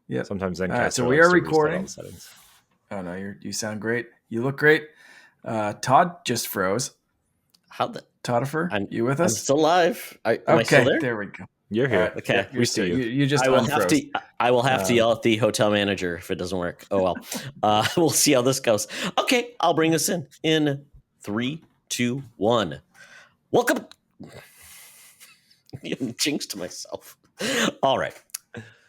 Yep. Sometimes All right, Zencaster so we likes are to reset all recording. the settings. Oh no, you sound great. You look great. Todd just froze. How the? Toddifer, you with I'm us? still live. Am I still Okay, there? there we go. You're All here. right. Okay. Yep, We see you. You just I will unfroze. have to yell at the hotel manager if it doesn't work. Oh well. We'll see how this goes. Okay, I'll bring us in 3, 2, 1. Welcome. I jinxed myself. All right.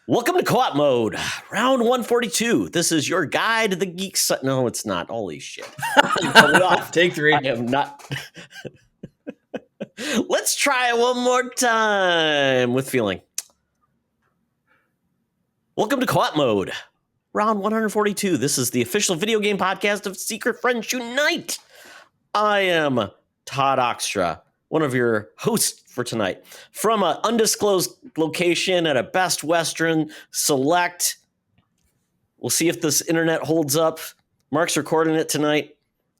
Welcome to Co-op Mode, round 142. This is your guide to the geek side. No, it's not. Holy shit. Take 3. I have not. Let's try it one more time with feeling. Welcome to Co-op Mode, round 142. This is the official video game podcast of Secret Friends Unite. I am Todd Oxtra, one of your hosts for tonight, from an undisclosed location at a Best Western Select. We'll see if this internet holds up. Mark's recording it tonight,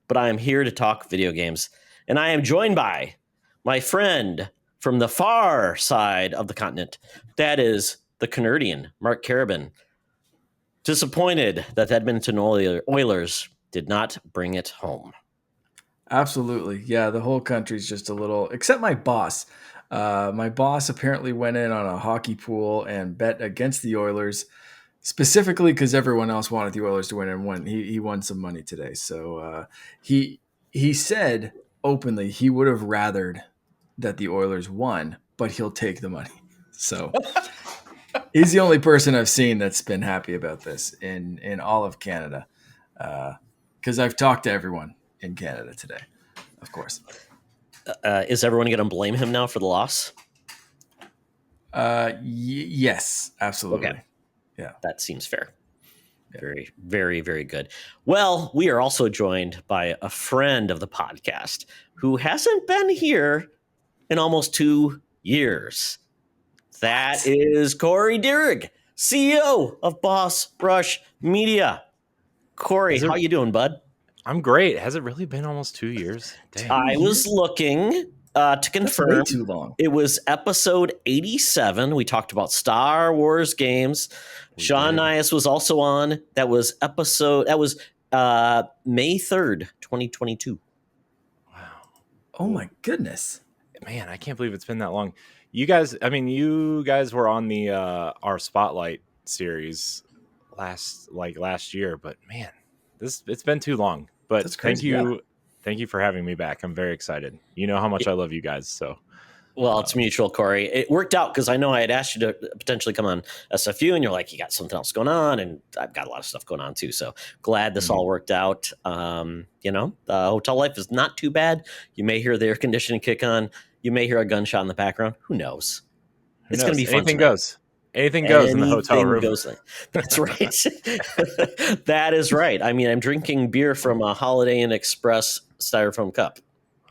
but I am here to talk video games. And I am joined by my friend from the far side of the continent. That is the Canadian, Mark Carabin. Disappointed that the Edmonton Oilers did not bring it home. Absolutely. Yeah, the whole country's just a little, except my boss. My boss apparently went in on a hockey pool and bet against the Oilers, specifically because everyone else wanted the Oilers to win and won. He won some money today. So he said openly he would have rathered that the Oilers won, but he'll take the money. So he's the only person I've seen that's been happy about this in all of Canada, because I've talked to everyone in Canada today, of course. Is everyone going to blame him now for the loss? Yes, absolutely. Okay. Yeah. That seems fair. Very, very, very good. Well, we are also joined by a friend of the podcast who hasn't been here in almost 2 years. That is Corey Dierig, CEO of Boss Rush Media. Corey, how you doing, bud? I'm great. Has it really been almost 2 years? Dang. I was looking to confirm. That's way too long. It was episode 87. We talked about Star Wars games. Sean Nias was also on. That was May 3rd, 2022. Wow. Oh my goodness. Man, I can't believe it's been that long. You guys were on the our Spotlight series last year, but man, it's been too long. But That's crazy. Thank you for having me back. I'm very excited. You know how much I love you guys. So, well, it's mutual, Corey. It worked out because I know I had asked you to potentially come on SFU, and you're like, you got something else going on, and I've got a lot of stuff going on too. So glad this all worked out. Hotel life is not too bad. You may hear the air conditioning kick on. You may hear a gunshot in the background. Who knows? It's going to be fun. Anything goes. Anything goes in the hotel room. That's right. That is right. I mean, I'm drinking beer from a Holiday Inn Express styrofoam cup.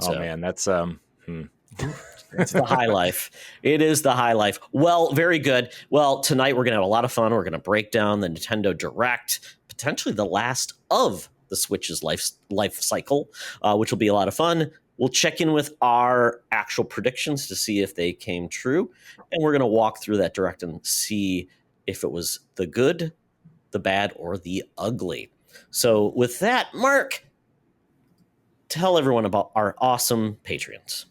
Oh man, that's It's the high life. It is the high life. Well, very good. Well, tonight we're going to have a lot of fun. We're going to break down the Nintendo Direct, potentially the last of the Switch's life cycle, which will be a lot of fun. We'll check in with our actual predictions to see if they came true. And we're going to walk through that Direct and see if it was the good, the bad, or the ugly. So with that, Mark, tell everyone about our awesome Patreons.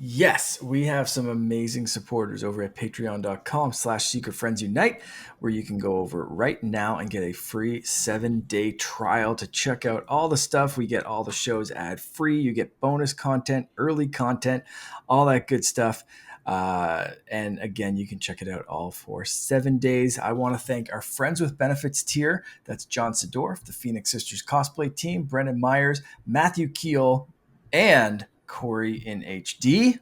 Yes, we have some amazing supporters over at patreon.com/secretfriendsunite, where you can go over right now and get a free 7-day trial to check out all the stuff. We get all the shows ad-free. You get bonus content, early content, all that good stuff. And again, you can check it out all for 7 days. I want to thank our Friends with Benefits tier. That's John Sedorf, the Phoenix Sisters cosplay team, Brendan Myers, Matthew Keel, and Corey in HD.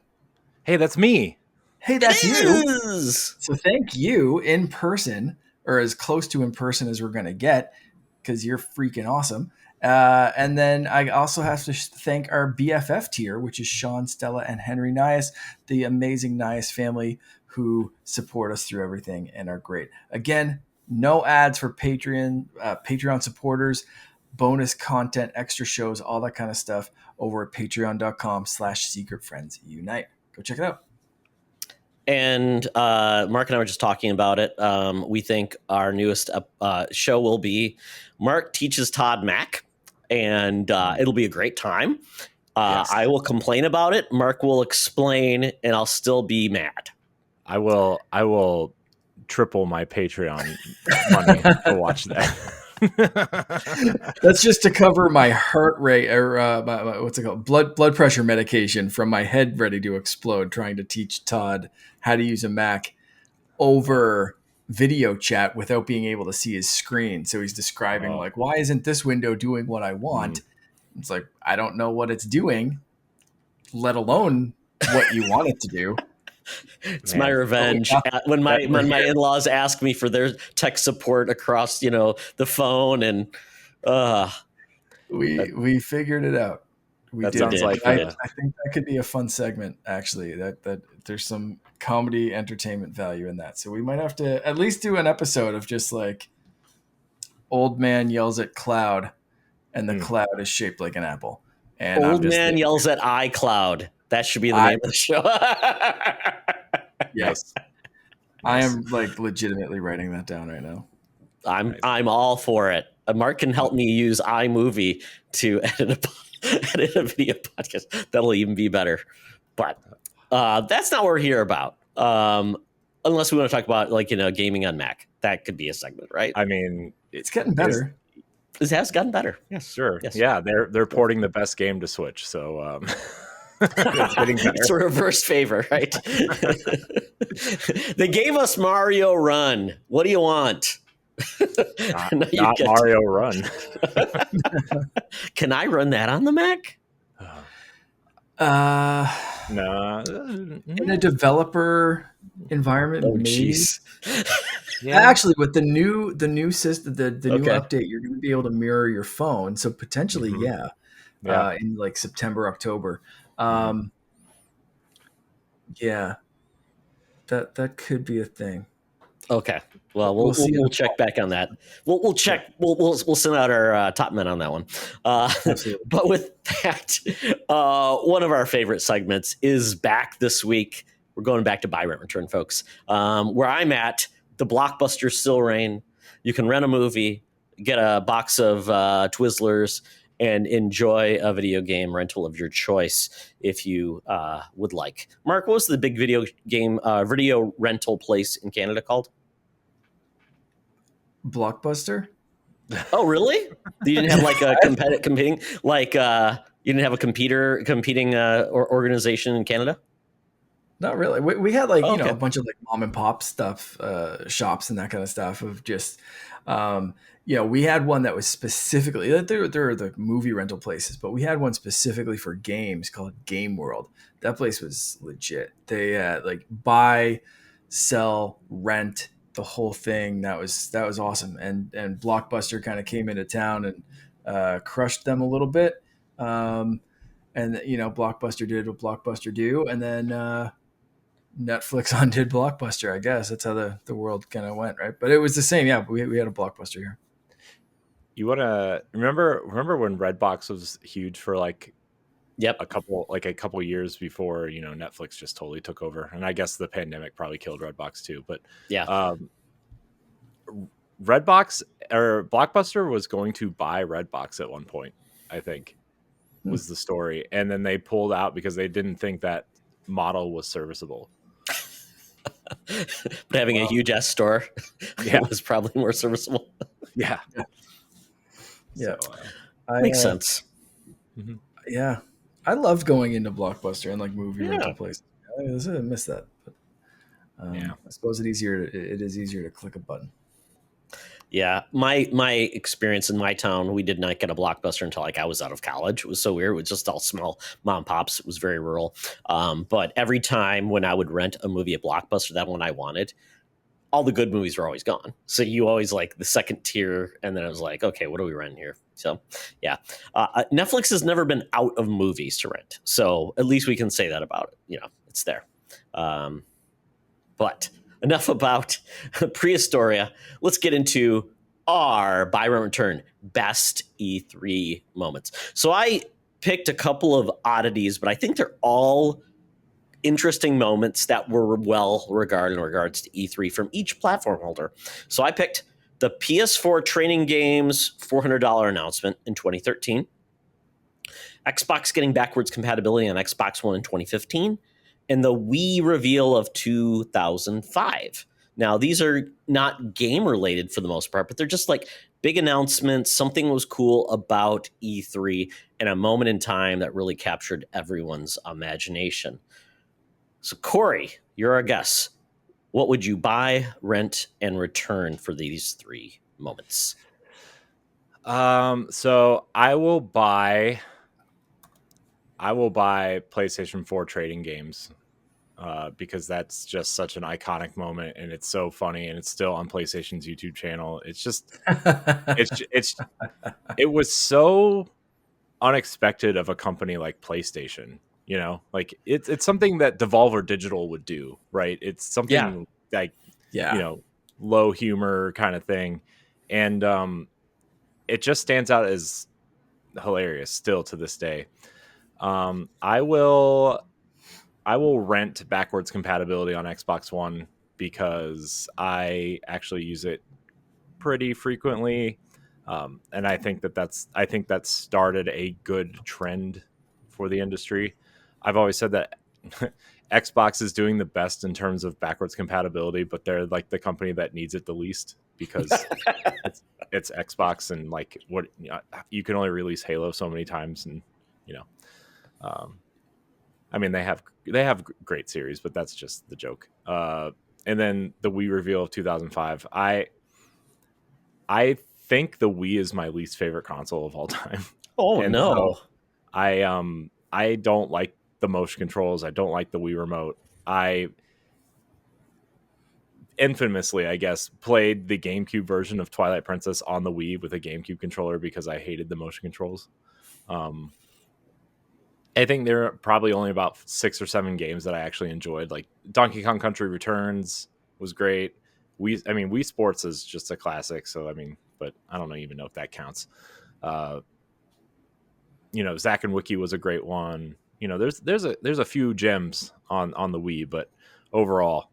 Hey, that's me. Hey, that's you. So thank you in person, or as close to in person as we're going to get, because you're freaking awesome. And then I also have to thank our BFF tier, which is Sean, Stella, and Henry Nias, the amazing Nias family who support us through everything and are great. Again, no ads for Patreon supporters, bonus content, extra shows, all that kind of stuff over at patreon.com/secretfriendsunite. Go check it out. And Mark and I were just talking about it. We think our newest show will be Mark Teaches Todd Mac, and it'll be a great time. Yes. I will complain about it. Mark will explain, and I'll still be mad. I will triple my Patreon money to watch that. That's just to cover my heart rate or what's it called? Blood pressure medication from my head ready to explode, trying to teach Todd how to use a Mac over video chat without being able to see his screen. So he's describing like, why isn't this window doing what I want? It's like, I don't know what it's doing, let alone what you want it to do. It's my revenge. When my in-laws ask me for their tech support across, the phone, and we figured it out. That sounds like I think that could be a fun segment, actually. That there's some comedy entertainment value in that. So we might have to at least do an episode of just like old man yells at cloud, and the cloud is shaped like an apple. And old man yells at iCloud. That should be the name of the show. Yes. I am like legitimately writing that down right now. I'm all for it. Mark can help me use iMovie to edit a video podcast. That'll even be better. But that's not what we're here about. Unless we want to talk about gaming on Mac. That could be a segment, right? I mean, it's getting better. It has gotten better. Yes, sure. Yes. Yeah, they're porting the best game to Switch, so it's getting better. It's a reverse favor, right? They gave us Mario Run. What do you want? Not Mario Run. Can I run that on the Mac? No. In a developer environment, maybe. Yeah. Actually, with the new system, the new update, you're going to be able to mirror your phone. So potentially, in like September, October. Yeah, that could be a thing. Okay. Well, we'll check back on that. We'll check. We'll send out our top men on that one. But with that, one of our favorite segments is back this week. We're going back to Buy Rent Return, folks. Where I'm at, the Blockbuster still reign. You can rent a movie, get a box of Twizzlers, and enjoy a video game rental of your choice if you would like. Mark, what was the big video rental place in Canada called? Blockbuster. Oh, really? You didn't have like a competing you didn't have a competing organization in Canada? Not really. We had like a bunch of like mom and pop stuff, shops and that kind of stuff of just. We had one that was specifically there are the movie rental places, but we had one specifically for games called Game World. That place was legit. They like buy, sell, rent, the whole thing. That was awesome. And Blockbuster kind of came into town and crushed them a little bit. And Blockbuster did what Blockbuster do, and then Netflix undid Blockbuster. I guess that's how the world kind of went, right? But it was the same. Yeah, we had a Blockbuster here. You want to remember when Redbox was huge for like a couple years before Netflix just totally took over, and I guess the pandemic probably killed Redbox too. But Redbox or Blockbuster was going to buy Redbox at one point, I think, was the story, and then they pulled out because they didn't think that model was serviceable. But having a huge S store was probably more serviceable. Yeah. So, makes sense. Yeah, I loved going into Blockbuster and like movie rental places. I missed that, but I suppose it is easier to click a button. Yeah, my experience in my town, we did not get a Blockbuster until like I was out of college. It was so weird. It was just all small mom and pops. It was very rural. But every time when I would rent a movie at Blockbuster, that one I wanted, all the good movies were always gone. So you always like the second tier, and then I was like, okay, what are we renting here? So yeah, Netflix has never been out of movies to rent. So at least we can say that about it. It's there. But enough about Prehistoria. Let's get into our Buy Rent Return best E3 moments. So I picked a couple of oddities, but I think they're all interesting moments that were well regarded in regards to E3 from each platform holder. So I picked the PS4 Training Games $400 announcement in 2013, Xbox getting backwards compatibility on Xbox One in 2015, and the Wii reveal of 2005. Now, these are not game related for the most part, but they're just like big announcements. Something was cool about E3 and a moment in time that really captured everyone's imagination. So, Corey, you're our guest. What would you buy, rent, and return for these 3 moments? So I will buy PlayStation 4 trading games. Because that's just such an iconic moment, and it's so funny, and it's still on PlayStation's YouTube channel. It's just, it was so unexpected of a company like PlayStation. You know, like it's something that Devolver Digital would do, right? It's something like, you know, low humor kind of thing, and it just stands out as hilarious still to this day. I will rent backwards compatibility on Xbox One because I actually use it pretty frequently, and I think that started a good trend for the industry. I've always said that Xbox is doing the best in terms of backwards compatibility, but they're like the company that needs it the least because it's Xbox, and like what, you can only release Halo so many times, and you know. I mean, they have great series, but that's just the joke. And then the Wii reveal of 2005. I think the Wii is my least favorite console of all time. Oh, and no. So I don't like the motion controls. I don't like the Wii remote. I infamously, I guess, played the GameCube version of Twilight Princess on the Wii with a GameCube controller because I hated the motion controls. I think there are probably only about 6 or 7 games that I actually enjoyed. Like Donkey Kong Country Returns was great. Wii Sports is just a classic. So, but I don't even know if that counts. Zack and Wiki was a great one. There's a few gems on the Wii, but overall,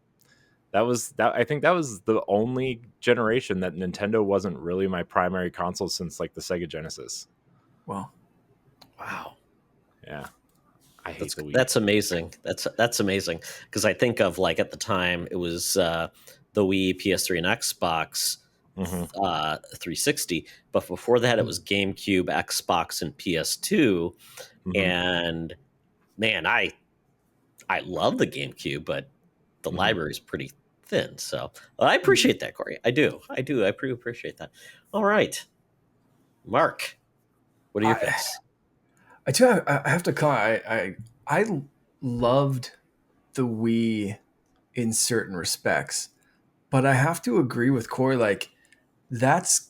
I think that was the only generation that Nintendo wasn't really my primary console since like the Sega Genesis. Wow. Yeah. I hate the Wii. That's amazing. That's amazing. Because I think of like at the time it was the Wii, PS3, and Xbox 360. But before that, it was GameCube, Xbox, and PS2. And man, I love the GameCube, but the library is pretty thin. So I appreciate that, Corey. I do. I pretty appreciate that. All right, Mark, what are your picks? I have to comment. I loved the Wii in certain respects, but I have to agree with Corey. Like that's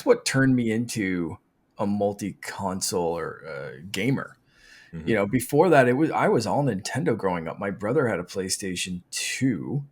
what turned me into a multi-console or gamer. Before that, I was all Nintendo growing up. My brother had a PlayStation 2,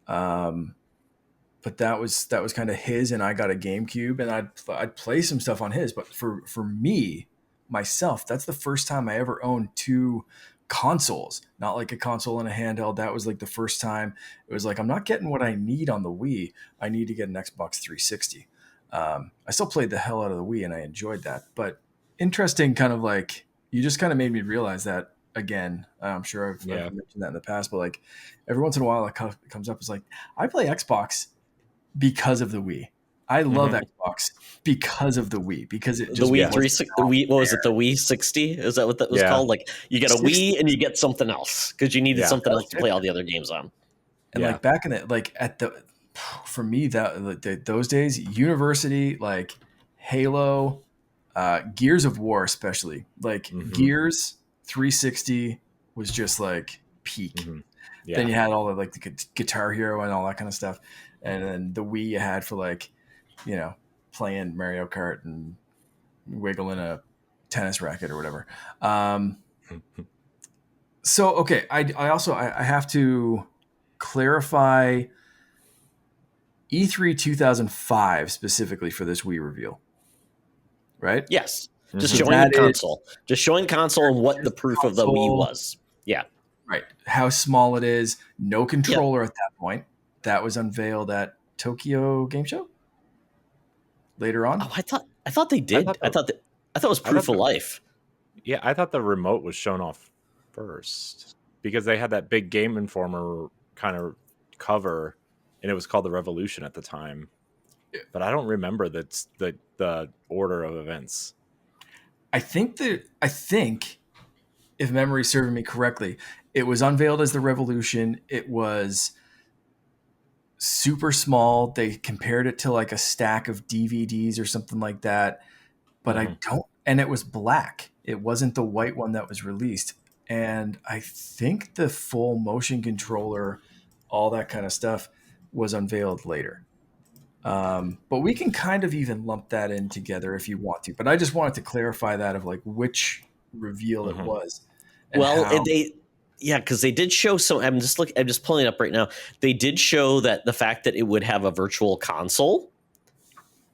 but that was kind of his, and I got a GameCube, and I'd play some stuff on his. But for me, myself, that's the first time I ever owned 2 consoles, not like a console and a handheld. That was like the first time it was like, I'm not getting what I need on the Wii. I need to get an Xbox 360. I still played the hell out of the Wii and I enjoyed that, but interesting kind of like, you just kind of made me realize that again. I'm sure I've mentioned that in the past, but like every once in a while it comes up. It's like, I play Xbox because of the Wii. I love Xbox because of the Wii, because it just the Wii 360. What was it? The Wii 60? Is that what that was called? Like you get a 60. Wii and you get something else because you needed something else to play all the other games on. And like back in it, like for me those days, University, like Halo, Gears of War, especially like Gears 360 was just like peak. Then you had all the like the Guitar Hero and all that kind of stuff, and then the Wii you had for like, playing Mario Kart and wiggling a tennis racket or whatever. So, okay. I also have to clarify E3 2005 specifically for this Wii reveal, right? Yes. Just showing the console. Just showing the console and what the proof of the Wii was. Yeah. Right. How small it is. No controller at that point. That was unveiled at Tokyo Game Show later on. Oh, I thought they did. I thought it was proof of life. Yeah, I thought the remote was shown off first because they had that big Game Informer kind of cover, and it was called the Revolution at the time. But I don't remember the order of events. I think if memory serving me correctly, it was unveiled as the Revolution. It was super small. They compared it to like a stack of DVDs or something like that. But and it was black. It wasn't the white one that was released. And I think the full motion controller, all that kind of stuff, was unveiled later. But we can kind of even lump that in together if you want to. But I just wanted to clarify that of like which reveal it was. Well, because they did show some. I'm just pulling it up right now. They did show that the fact that it would have a virtual console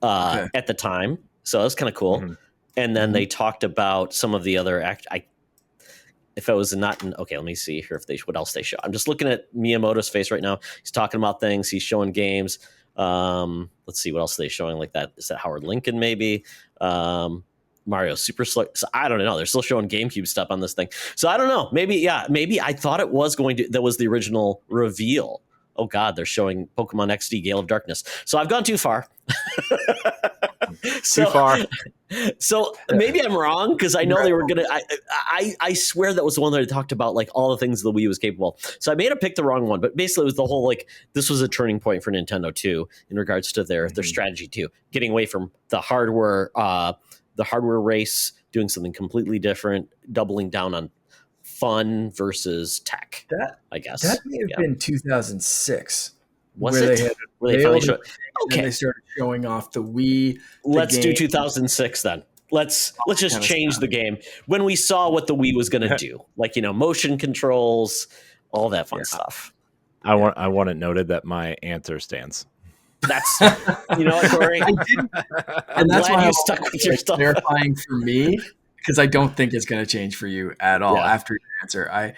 at the time, so that was kind of cool. And then they talked about some of the other if it was not in, okay, let me see here what else they show. I'm just looking at Miyamoto's face right now. He's talking about things. He's showing games. Let's see what else are they showing like that. Is that Howard Lincoln maybe? Mario Super Slug. So I don't know. They're still showing GameCube stuff on this thing. So I don't know. Maybe I thought it was that was the original reveal. Oh God, they're showing Pokemon XD Gale of Darkness. So I've gone too far. Too far. So maybe I'm wrong because I know they were gonna. I swear that was the one that I talked about, like all the things the Wii was capable. So I may have picked the wrong one, but basically it was the whole like this was a turning point for Nintendo too in regards to their strategy too, getting away from the hardware race, doing something completely different, doubling down on fun versus tech. I guess that may have been 2006. Was it? Where they finally showed? Okay, and they started showing off the Wii. Let's do 2006 then. Let's just change the game when we saw what the Wii was going to do, like motion controls, all that fun stuff. I want it noted that my answer stands. That's what, Corey. And that's why you stuck with your stuff. Clarifying for me because I don't think it's going to change for you at all after your answer.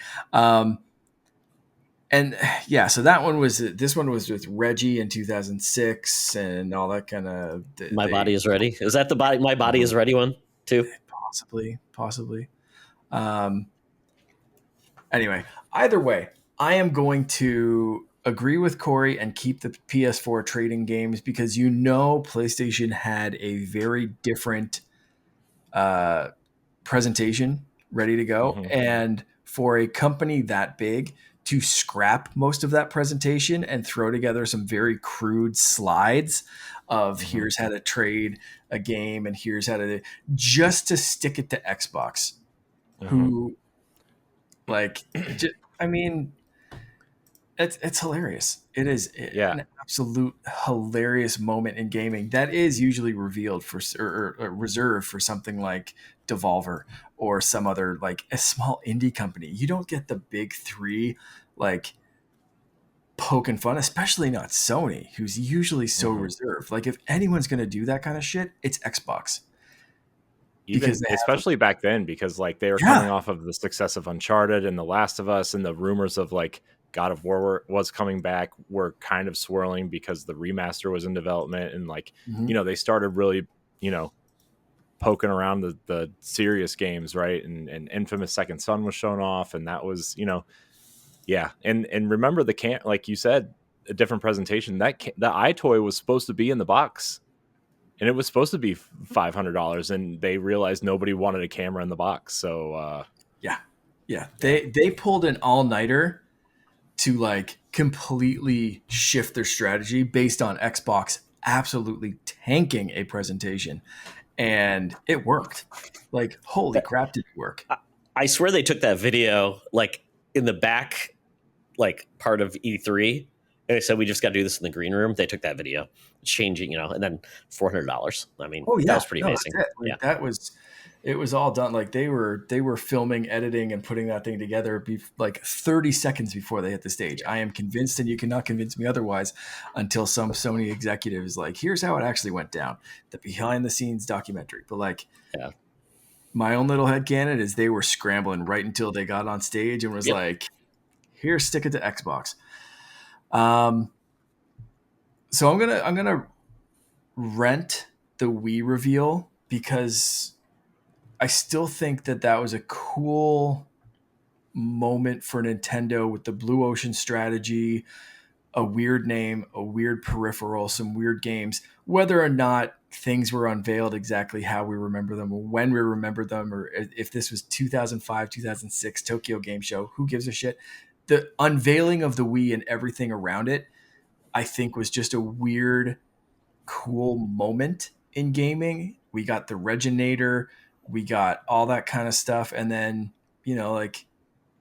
So this one was with Reggie in 2006 and all that kind of. My Body is Ready. Is that the body? My Body is Ready one too? Possibly. Anyway, either way, I am going to agree with Corey and keep the PS4 trading games because PlayStation had a very different presentation ready to go. And for a company that big to scrap most of that presentation and throw together some very crude slides of here's how to trade a game and here's how to just to stick it to Xbox, who it's hilarious. It is an absolute hilarious moment in gaming that is usually revealed or reserved for something like Devolver or some other like a small indie company. You don't get the big three like poking fun, especially not Sony, who's usually so reserved. Like if anyone's going to do that kind of shit, it's Xbox. Especially back then, because like they were coming off of the success of Uncharted and The Last of Us, and the rumors of like God of War was coming back were kind of swirling because the remaster was in development, and like they started really poking around the serious games, right? And Infamous Second Son was shown off, and that was and remember like you said, a different presentation. The iToy was supposed to be in the box. And it was supposed to be $500, and they realized nobody wanted a camera in the box. So they pulled an all-nighter to like completely shift their strategy based on Xbox absolutely tanking a presentation, and it worked. Like holy crap, did it work? I swear they took that video like in the back, like part of E3. And they said, we just got to do this in the green room. They took that video, changing, and then $400. I mean, that was pretty amazing. It was all done. Like they were filming, editing, and putting that thing together like 30 seconds before they hit the stage. I am convinced, and you cannot convince me otherwise, until some Sony executive is like, here's how it actually went down. The behind the scenes documentary. But my own little headcanon is they were scrambling right until they got on stage and was like, here, stick it to Xbox. So I'm gonna rent the Wii reveal because I still think that was a cool moment for Nintendo with the Blue Ocean strategy, a weird name, a weird peripheral, some weird games. Whether or not things were unveiled exactly how we remember them or when we remember them, or if this was 2005, 2006 Tokyo Game Show, who gives a shit? The unveiling of the Wii and everything around it, I think, was just a weird, cool moment in gaming. We got the Reginator, we got all that kind of stuff. And then, like,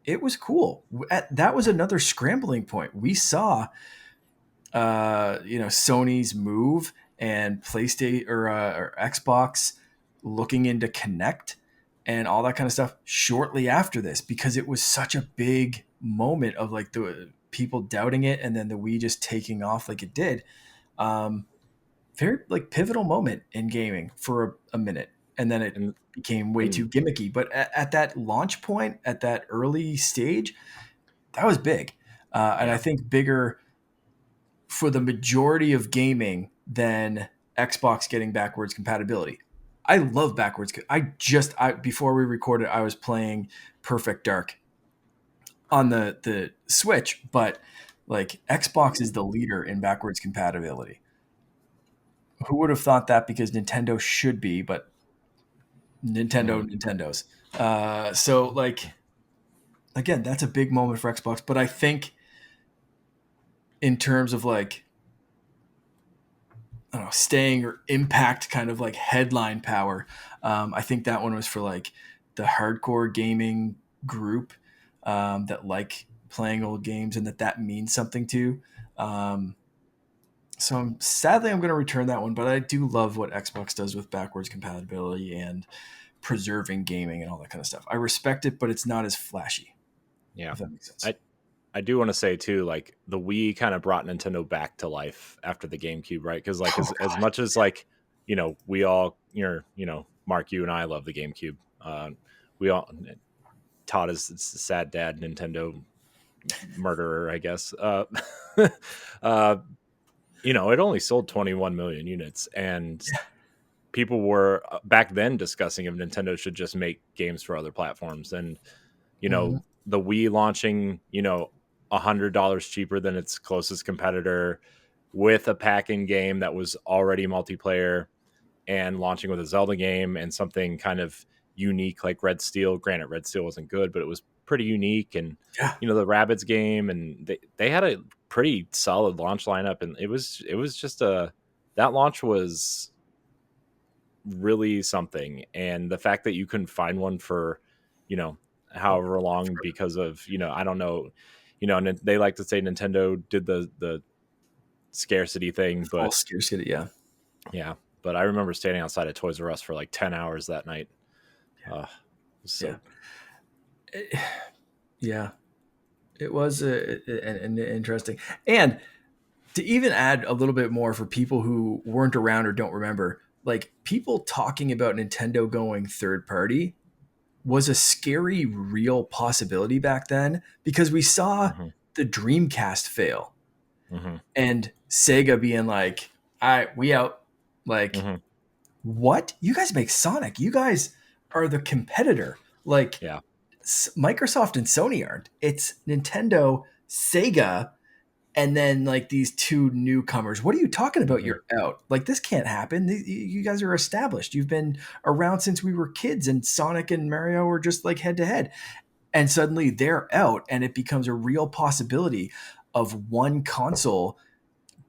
it was cool. That was another scrambling point. We saw Sony's move and PlayStation or Xbox looking into Connect and all that kind of stuff shortly after this, because it was such a big moment of like the people doubting it and then the Wii just taking off like it did. Very like pivotal moment in gaming for a minute, and then it And became way too gimmicky. But at that launch point, at that early stage, that was big, and I think bigger for the majority of gaming than Xbox getting backwards compatibility. I love backwards. Before we recorded, I was playing Perfect Dark on the Switch, but like Xbox is the leader in backwards compatibility. Who would have thought that? Because Nintendo should be, but Nintendo's. So like, again, that's a big moment for Xbox. But I think in terms of like, I don't know, staying or impact kind of like headline power, I think that one was for like the hardcore gaming group that like playing old games and that means something to. So sadly, I'm going to return that one, but I do love what Xbox does with backwards compatibility and preserving gaming and all that kind of stuff. I respect it, but it's not as flashy. Yeah, If that makes sense. I do want to say too, like the Wii kind of brought Nintendo back to life after the GameCube, right? Because like as much as like we all Mark, you and I love the GameCube. We all Todd is a sad dad Nintendo murderer, I guess. It only sold 21 million units, and people were back then discussing if Nintendo should just make games for other platforms. And Mm-hmm. the Wii launching $100 cheaper than its closest competitor, with a pack-in game that was already multiplayer, and launching with a Zelda game and something kind of unique like Red Steel. Granted, Red Steel wasn't good, but it was pretty unique. And Yeah. the Rabbids game, and they had a pretty solid launch lineup, and it was just that launch was really something. And the fact that you couldn't find one for however long because of I don't know, and they like to say Nintendo did the scarcity thing, Full but scarcity. Yeah. but I remember standing outside of Toys R Us for like 10 hours that night. Yeah. Yeah. It was an interesting. And to even add a little bit more for people who weren't around or don't remember, like people talking about Nintendo going third party was a scary, real possibility back then, because we saw Mm-hmm. the Dreamcast fail Mm-hmm. and Sega being like, all right, we out. Like, Mm-hmm. what? You guys make Sonic. You guys are the competitor. Like, Yeah. Microsoft and Sony aren't. It's Nintendo, Sega, and then like these two newcomers. What are you talking about? Mm-hmm. You're out. Like, this can't happen. You guys are established. You've been around since we were kids, and Sonic and Mario were just like head to head. And suddenly they're out, and it becomes a real possibility of one console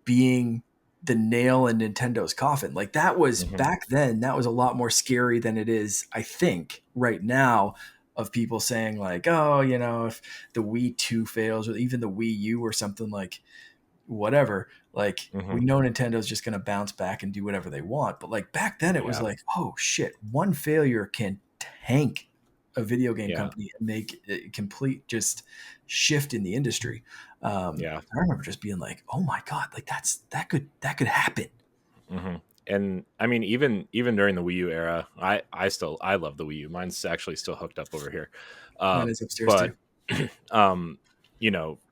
being the nail in Nintendo's coffin. Like, that was Mm-hmm. back then, that was a lot more scary than it is, I think, right now, of people saying like, oh, if the Wii 2 fails, or even the Wii U or something, like whatever, like Mm-hmm. we know Nintendo's just going to bounce back and do whatever they want. But like back then it was Yeah. like, oh shit, one failure can tank a video game Yeah. company and make a complete just shift in the industry. Yeah. I remember just being like, oh my God, like that could happen. Mm-hmm. And I mean, even during the Wii U era, I love the Wii U. Mine's actually still hooked up over here. Mine is upstairs But too.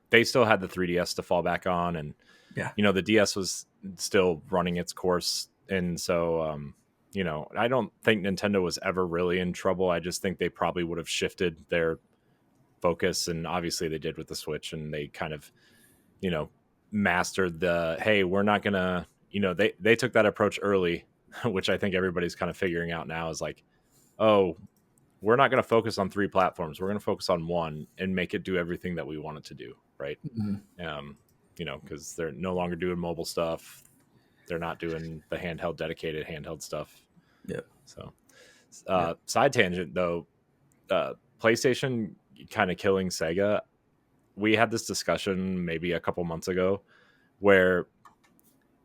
they still had the 3DS to fall back on, and Yeah. the DS was still running its course, and so I don't think Nintendo was ever really in trouble. I just think they probably would have shifted their focus, and obviously they did with the Switch, and they kind of mastered the, hey, we're not gonna, they took that approach early, which I think everybody's kind of figuring out now, is like, oh, we're not going to focus on 3 platforms. We're going to focus on one and make it do everything that we want it to do, right? Because they're no longer doing mobile stuff. They're not doing the dedicated handheld stuff. Yeah. So, side tangent though, PlayStation kind of killing Sega. We had this discussion maybe a couple months ago where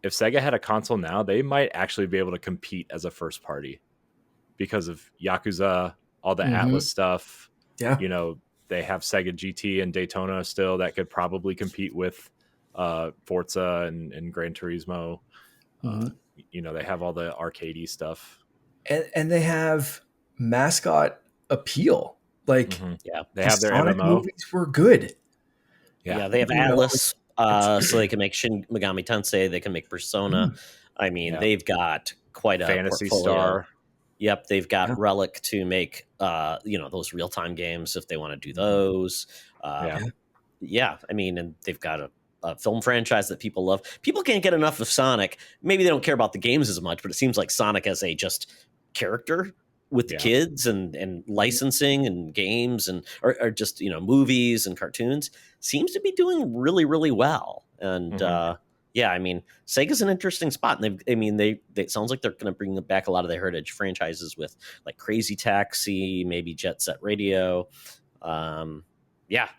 if Sega had a console now, they might actually be able to compete as a first party because of Yakuza, all the Atlas stuff. Yeah. They have Sega GT and Daytona still that could probably compete with Forza and Gran Turismo. They have all the arcadey stuff. And they have mascot appeal. Like, they have their Sonic MMO. movies were good. Yeah, they have Atlas, so they can make Shin Megami Tensei. They can make Persona. I mean, they've got quite a Phantasy portfolio. Star. Yep, they've got Relic to make those real-time games if they want to do those. I mean, and they've got a film franchise that people love. People can't get enough of Sonic. Maybe they don't care about the games as much, but it seems like Sonic as a just character with the kids and licensing and games and or just movies and cartoons seems to be doing really, really well. And I mean, Sega's an interesting spot, and they it sounds like they're going to bring back a lot of their heritage franchises with like Crazy Taxi, maybe Jet Set Radio. I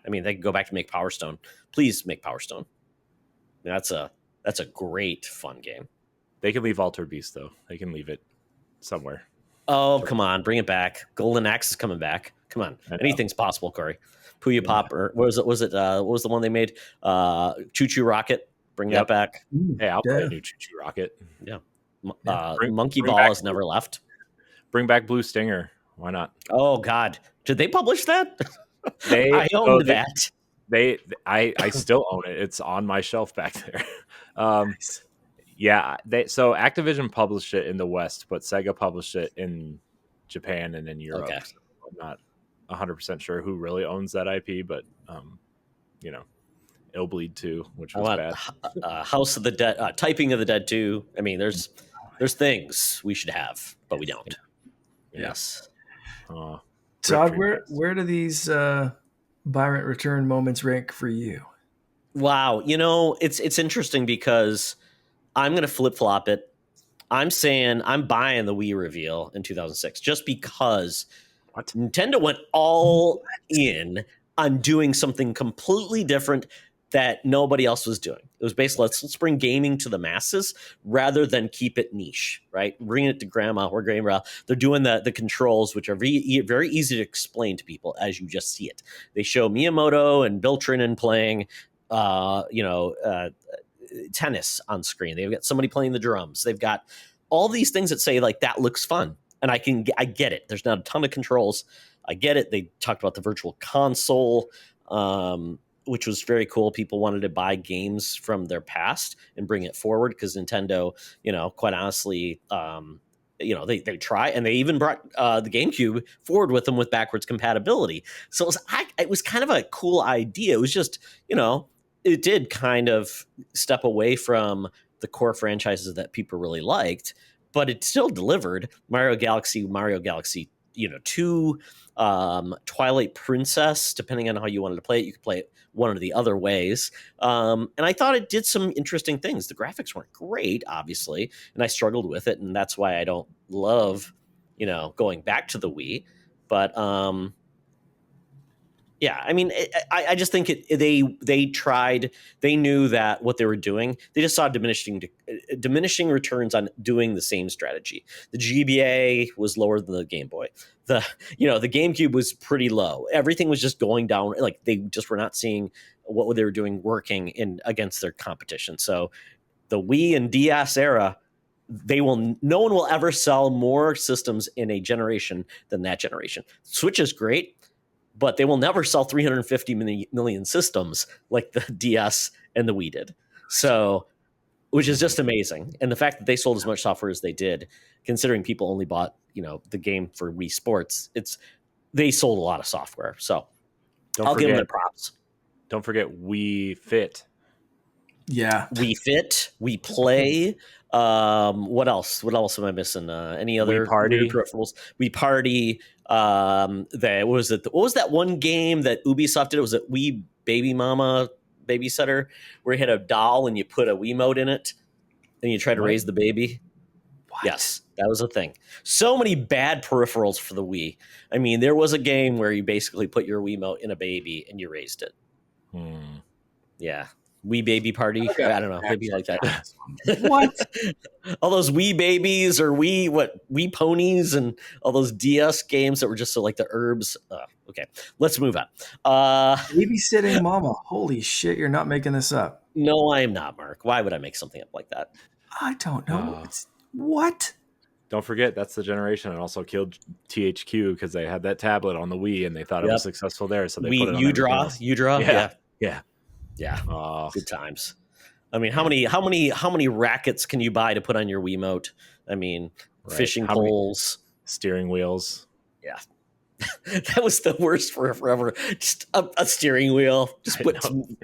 mean, they can go back to make Power Stone. Please make Power Stone. That's a great fun game. They can leave Altered Beast though. They can leave it somewhere. Oh, come on, bring it back. Golden Axe is coming back. Come on, anything's possible, Corey. Puyo Pop, or what was it? What was the one they made? Choo Choo Rocket. Bring that back. Hey, I'll play a new Choo Choo Rocket. Yeah. Monkey Ball has never left. Bring back Blue Stinger. Why not? Oh God, did they publish that? I owned that. I still own it. It's on my shelf back there. So Activision published it in the West, but Sega published it in Japan and in Europe. Okay. So I'm not 100% sure who really owns that IP, but Hellblade 2, which was bad. House of the Dead, Typing of the Dead 2. I mean, there's things we should have, but we don't. Yes. Todd, where do these Byrant return moments rank for you? Wow, it's interesting because I'm going to flip-flop it. I'm saying I'm buying the Wii reveal in 2006 just because Nintendo went all in on doing something completely different that nobody else was doing. It was basically, let's bring gaming to the masses rather than keep it niche, right? Bring it to grandma or grandma. They're doing the controls, which are very easy to explain to people as you just see it. They show Miyamoto and Bill Trinen playing, tennis on screen. They've got somebody playing the drums. They've got all these things that say like, that looks fun. And I get it. There's not a ton of controls. I get it. They talked about the virtual console, which was very cool. People wanted to buy games from their past and bring it forward because Nintendo, quite honestly, they try, and they even brought the GameCube forward with them with backwards compatibility. So it was kind of a cool idea. It was just, it did kind of step away from the core franchises that people really liked, but it still delivered Mario Galaxy 2, Twilight Princess, depending on how you wanted to play it. You could play it one or the other ways. And I thought it did some interesting things. The graphics weren't great, obviously, and I struggled with it. And that's why I don't love, going back to the Wii. But I mean, I just think they tried. They knew that what they were doing. They just saw diminishing returns on doing the same strategy. The GBA was lower than the Game Boy. The GameCube was pretty low. Everything was just going down. Like they just were not seeing what they were doing working against their competition. So the Wii and DS era, no one will ever sell more systems in a generation than that generation. Switch is great. but they will never sell 350 million systems like the DS and the Wii did. So, which is just amazing. And the fact that they sold as much software as they did, considering people only bought, the game for Wii Sports, they sold a lot of software. So I'll give them their props. Don't forget Wii Fit. Yeah. Wii Fit, Wii Play. What else? What else am I missing? Any other Wii Party peripherals? Wii Party. What was it? What was that one game that Ubisoft did? Was it Wii Baby Mama Babysitter, where you had a doll and you put a Wiimote in it and you try to raise the baby? What? Yes, that was a thing. So many bad peripherals for the Wii. I mean, there was a game where you basically put your Wiimote in a baby and you raised it. Yeah. Wii Baby Party. Okay. I don't know. Maybe like that. What? All those Wii babies or Wii ponies and all those DS games that were just so like the herbs. Okay, let's move on. Babysitting Mama. Holy shit, you're not making this up. No, I am not, Mark. Why would I make something up like that? I don't know. What? Don't forget, that's the generation that also killed THQ because they had that tablet on the Wii and they thought it was successful there. So they put it on UDraw. Yeah. Oh, good times. I mean, how many rackets can you buy to put on your Wiimote? I mean, fishing poles, steering wheels. Yeah. That was the worst for forever. Just a steering wheel. Just put and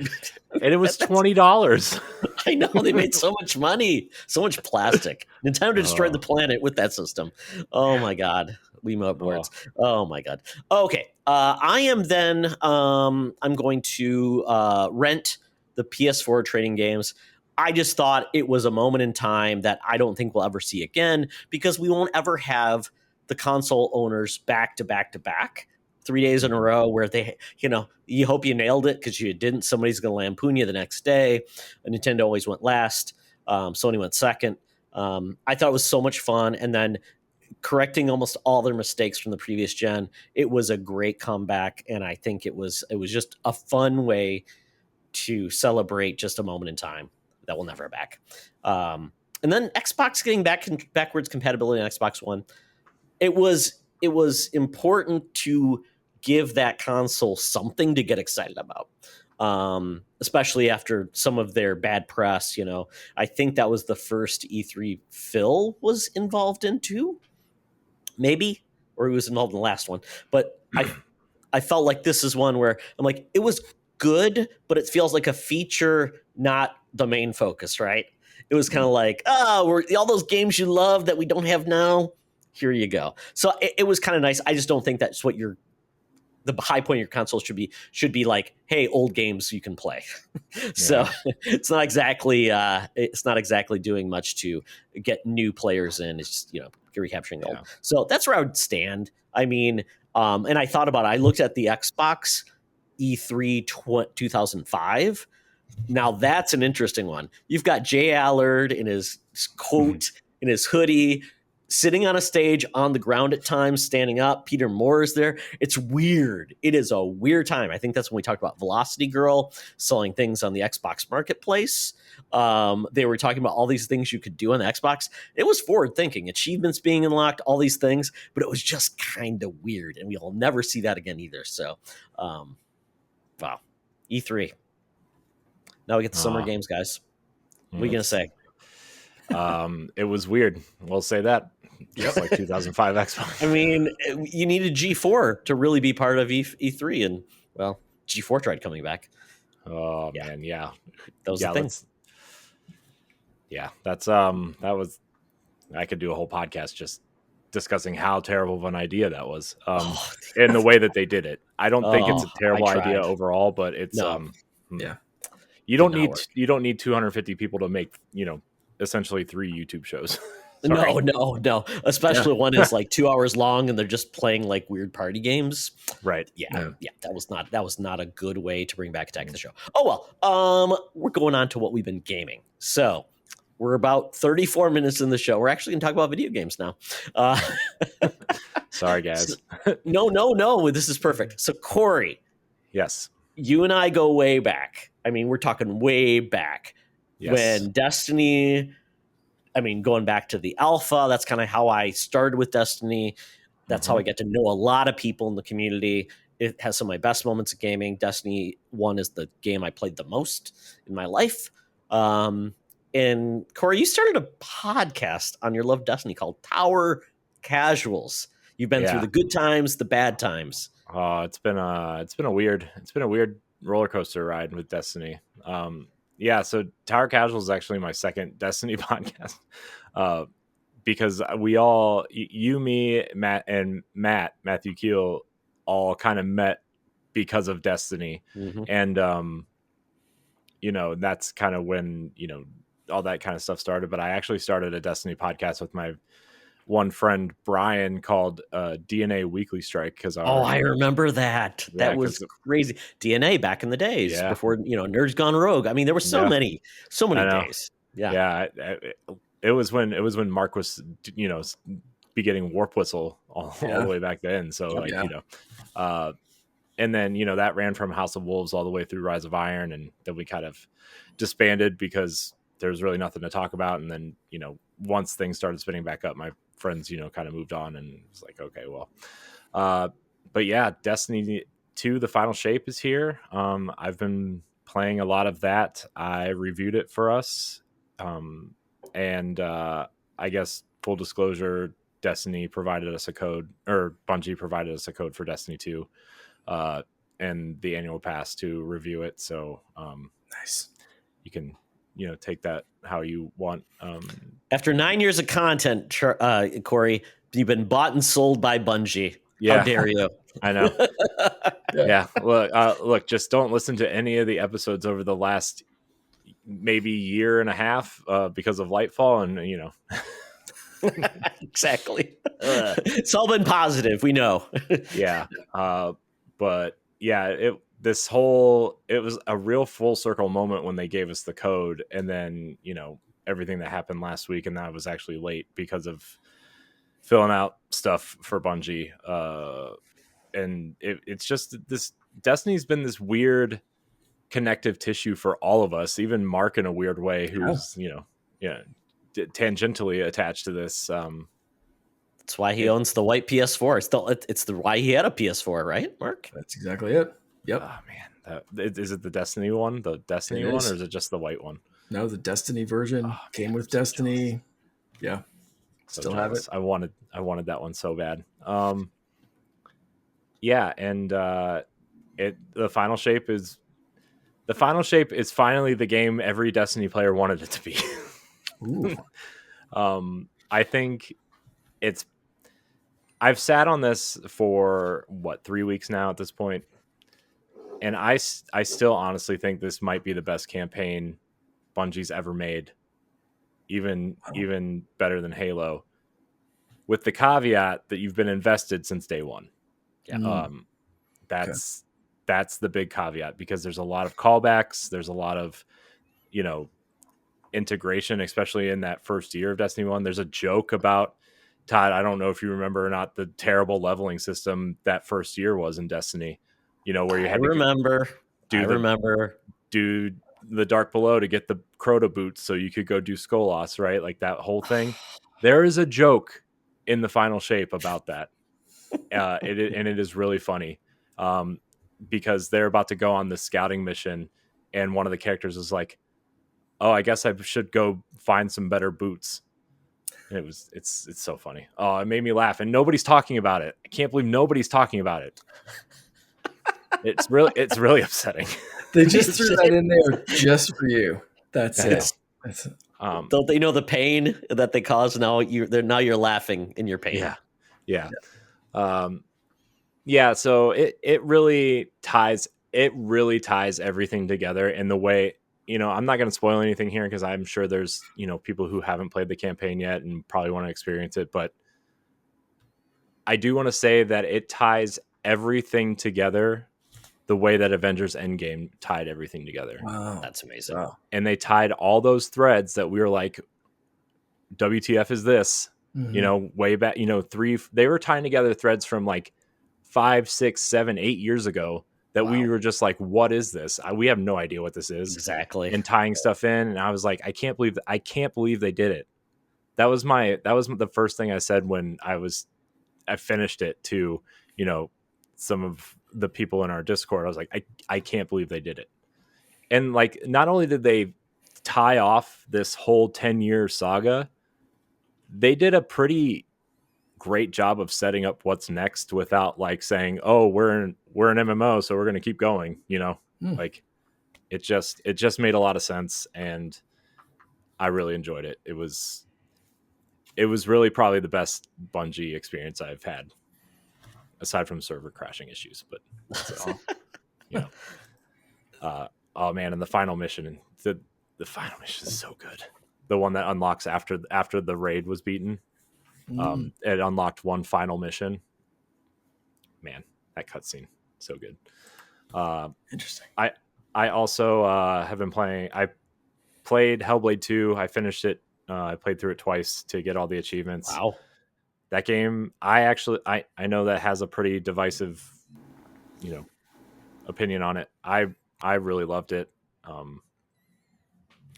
it was $20. I know, they made so much money, so much plastic. Nintendo destroyed the planet with that system. Oh my god. Wiimote boards. Oh my god. Okay. I am then I'm going to rent the PS4 trading games. I just thought it was a moment in time that I don't think we'll ever see again, because we won't ever have the console owners back to back to back 3 days in a row where they, you hope you nailed it, because you didn't. Somebody's going to lampoon you the next day. Nintendo always went last. Sony went second. I thought it was so much fun. And then correcting almost all their mistakes from the previous gen, it was a great comeback. And I think it was just a fun way to celebrate just a moment in time that we'll never have back. And then Xbox getting backwards compatibility on Xbox One. It was important to give that console something to get excited about, especially after some of their bad press. I think that was the first E3 Phil was involved in too, maybe, or he was involved in the last one. But I felt like this is one where I'm like, it was good, but it feels like a feature, not the main focus, right? It was kind of like, all those games you love that we don't have now, here you go. So it was kind of nice. I just don't think that's what the high point of your console should be like, hey, old games you can play. So it's not exactly doing much to get new players in. It's just, recapturing the old. So that's where I would stand. I mean, and I thought about it. I looked at the Xbox E3 2005. Now that's an interesting one. You've got Jay Allard in his coat, in his hoodie, sitting on a stage on the ground at times, standing up. Peter Moore is there. It's weird. It is a weird time. I think that's when we talked about Velocity Girl selling things on the Xbox Marketplace. They were talking about all these things you could do on the Xbox. It was forward thinking, achievements being unlocked, all these things, but it was just kind of weird, and we'll never see that again either. So, wow. E3. Now we get the summer games, guys. What are you going to say? It was weird. We'll say that. Just like 2005 Xbox. I mean, you needed G4 to really be part of E3, and well, G4 tried coming back. Oh man, yeah, that was the thing. That was. I could do a whole podcast just discussing how terrible of an idea that was, and the way that they did it. I don't think it's a terrible idea overall, but it's You don't need 250 people to make essentially 3 YouTube shows. No. Especially one is like 2 hours long and they're just playing like weird party games. Right. Yeah. That was not a good way to bring back Attack of the Show. Oh well. We're going on to what we've been gaming. So we're about 34 minutes in the show. We're actually gonna talk about video games now. Sorry, guys. No. This is perfect. So Corey. Yes. You and I go way back. I mean, we're talking way back. Yes. When Destiny, going back to the alpha, that's kind of how I started with Destiny. That's how I get to know a lot of people in the community. it has some of my best moments of gaming. Destiny 1 is the game I played the most in my life. And Corey, you started a podcast on your love of Destiny called Tower Casuals. You've been through the good times, the bad times. It's been a weird roller coaster ride with Destiny. So Tower Casual is actually my second Destiny podcast. Because we all, you, me, Matt, and Matthew Keel, all kind of met because of Destiny. Mm-hmm. And, that's kind of when, all that kind of stuff started. But I actually started a Destiny podcast with my one friend, Brian, called DNA Weekly Strike. Because I remember that. That was crazy. DNA back in the days before, Nerds Gone Rogue. I mean, there were so many days. Yeah. It was when Mark was, be getting Warp Whistle all the way back then. So and then, that ran from House of Wolves all the way through Rise of Iron. And then we kind of disbanded because there was really nothing to talk about. And then, once things started spinning back up, my friends, kind of moved on, and it was like, okay, well, but yeah, Destiny 2, the final shape is here. I've been playing a lot of that. I reviewed it for us. And I guess full disclosure, Destiny provided us a code, or Bungie provided us a code for Destiny 2, and the annual pass to review it. So nice. You can, take that how you want. After 9 years of content, Corey, you've been bought and sold by Bungie. Yeah. How dare you? I know. Yeah. Well, look, just don't listen to any of the episodes over the last maybe year and a half because of Lightfall, and Exactly. It's all been positive, we know. Yeah. But yeah, it was a real full circle moment when they gave us the code, and then everything that happened last week, and that was actually late because of filling out stuff for Bungie. And it's just this Destiny's been this weird connective tissue for all of us, even Mark in a weird way, who's tangentially attached to this. That's why he owns the white PS4. It's why he had a PS4, right, Mark? That's exactly it. Yep. Oh man, is it the Destiny one? The Destiny one, or is it just the white one? No, the Destiny version came with Destiny. Yeah, still have it. I wanted that one so bad. Yeah, and the final shape is finally the game every Destiny player wanted it to be. Ooh. I think I've sat on this for 3 weeks now at this point, and I still honestly think this might be the best campaign Bungie's ever made, even better than Halo, with the caveat that you've been invested since day one. Yeah. That's the big caveat, because there's a lot of callbacks, there's a lot of integration, especially in that first year of Destiny 1. There's a joke about, Todd, I don't know if you remember or not, the terrible leveling system that first year was in Destiny. Where you had to do the Dark Below to get the Crota boots so you could go do Skolas, right? Like that whole thing. There is a joke in the final shape about that. It is really funny, because they're about to go on the scouting mission, and one of the characters is like, oh, I guess I should go find some better boots. And it's so funny. Oh, it made me laugh, and nobody's talking about it. I can't believe nobody's talking about it. It's really upsetting. They just threw that in there just for you. That's it. Don't they know the pain that they cause? Now you're laughing in your pain. Yeah. So it really ties everything together in the way, I'm not going to spoil anything here, because I'm sure there's, people who haven't played the campaign yet and probably want to experience it. But I do want to say that it ties everything together the way that Avengers Endgame tied everything together. Wow. That's amazing. Wow. And they tied all those threads that we were like, WTF is this? Way back, they were tying together threads from like 5, 6, 7, 8 years ago that we were just like, what is this? We have no idea what this is. Exactly. And tying stuff in. And I was like, I can't believe they did it. That was the first thing I said when I finished it, to, some of the people in our Discord. I was like, I can't believe they did it. And like, not only did they tie off this whole 10-year saga, they did a pretty great job of setting up what's next without like saying, oh, we're an MMO, so we're going to keep going, like it just made a lot of sense. And I really enjoyed it. It was really probably the best Bungie experience I've had, aside from server crashing issues. But oh man, and the final mission, the final mission is so good. The one that unlocks after the raid was beaten. It unlocked one final mission. Man, that cutscene, so good. Interesting. I also have been playing. I played Hellblade 2. I finished it. I played through it twice to get all the achievements. Wow. That game, I know that has a pretty divisive, opinion on it. I really loved it.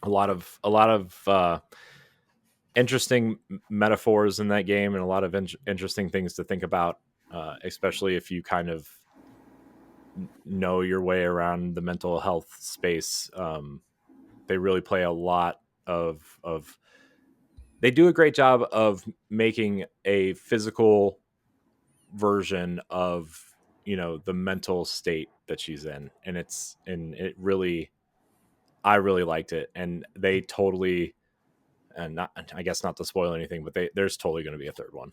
A lot of interesting metaphors in that game, and a lot of interesting things to think about, especially if you kind of know your way around the mental health space. They really play a lot of they do a great job of making a physical version of the mental state that she's in, and it really, I really liked it. And they totally, and not, I guess not to spoil anything, but there's totally going to be a third one.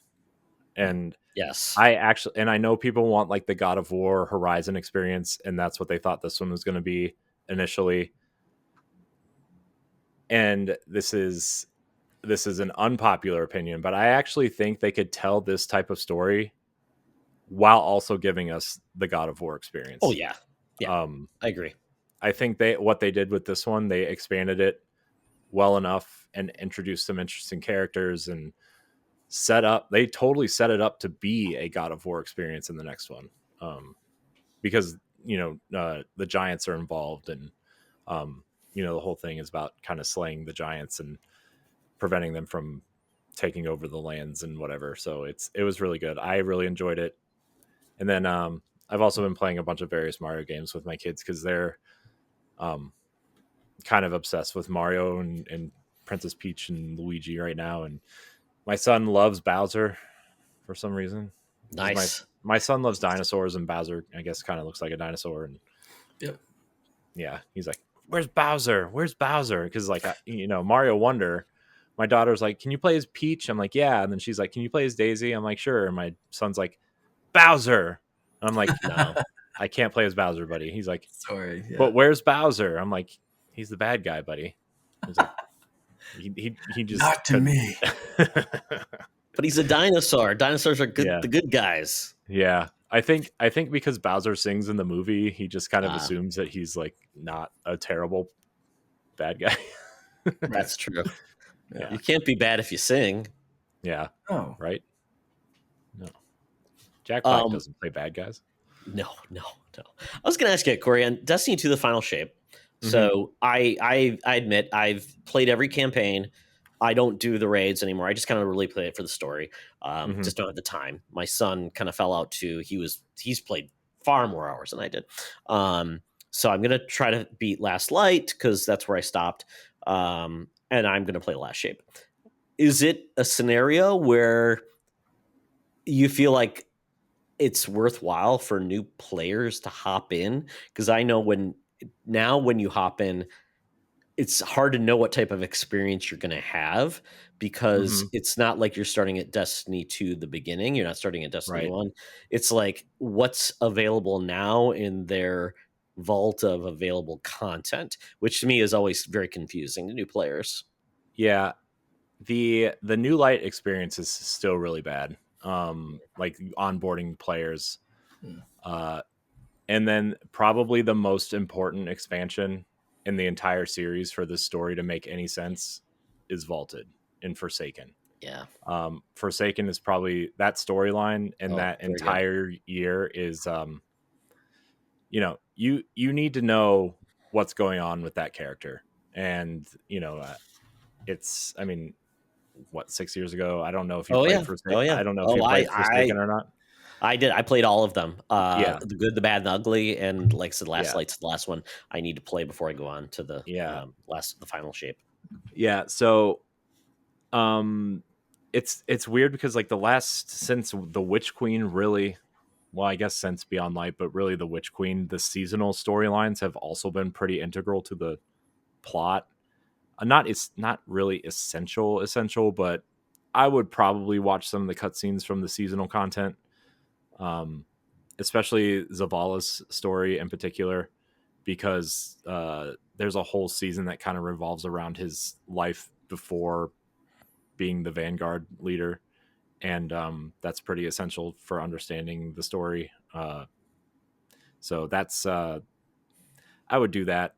And yes, I know people want like the God of War Horizon experience, and that's what they thought this one was going to be initially. And this is an unpopular opinion, but I actually think they could tell this type of story while also giving us the God of War experience. Oh yeah. I agree. I think what they did with this one, they expanded it well enough and introduced some interesting characters and they totally set it up to be a God of War experience in the next one. Because the giants are involved, and the whole thing is about kind of slaying the giants and preventing them from taking over the lands and whatever. So it was really good. I really enjoyed it. And then I've also been playing a bunch of various Mario games with my kids, because they're kind of obsessed with Mario and Princess Peach and Luigi right now. And my son loves Bowser for some reason. Nice. My son loves dinosaurs, and Bowser, I guess, kind of looks like a dinosaur. And Yep. Yeah, he's like, "Where's Bowser? Where's Bowser?" Because like Mario Wonder. My daughter's like, "Can you play as Peach?" I'm like, "Yeah." And then she's like, "Can you play as Daisy?" I'm like, "Sure." And my son's like, "Bowser." And I'm like, "No, I can't play as Bowser, buddy." He's like, "Sorry, yeah. But where's Bowser?" I'm like, "He's the bad guy, buddy." He's like, he just not to me. But he's a dinosaur. Dinosaurs are good. Yeah. The good guys. Yeah, I think because Bowser sings in the movie, he just kind of assumes that he's like not a terrible bad guy. That's true. Yeah. You can't be bad if you sing. Yeah. Oh, right. No. Jack Black doesn't play bad guys. No. I was going to ask you, Corey, on Destiny 2: The Final Shape. So I admit I've played every campaign. I don't do the raids anymore. I just kind of really play it for the story. Just don't have the time. My son kind of fell out too. He's played far more hours than I did. So I'm gonna try to beat Last Light, because that's where I stopped. And I'm gonna play Last Shape. Is it a scenario where you feel like it's worthwhile for new players to hop in? Because I know when you hop in, it's hard to know what type of experience you're going to have, because it's not like you're starting at Destiny 2 the beginning. You're not starting at Destiny 1. It's like what's available now in their vault of available content, which to me is always very confusing to new players. Yeah. The New Light experience is still really bad. Like onboarding players. And then probably the most important expansion in the entire series for this story to make any sense is Vaulted in Forsaken. Yeah. Forsaken is probably that storyline, and that entire year is you need to know what's going on with that character. And it's, I mean, what, 6 years ago? I don't know if you played Forsaken. I don't know if you played Forsaken or not. I did. I played all of them. Yeah. The good, the bad, and the ugly. And like I said, Last Yeah. Light's the last one I need to play before I go on to the the final shape. Yeah. So it's weird because like the last, since the Witch Queen, really, well, I guess since Beyond Light, but really the Witch Queen, the seasonal storylines have also been pretty integral to the plot. It's not really essential, but I would probably watch some of the cutscenes from the seasonal content, especially Zavala's story in particular, because there's a whole season that kind of revolves around his life before being the Vanguard leader, and that's pretty essential for understanding the story. So that's I would do that.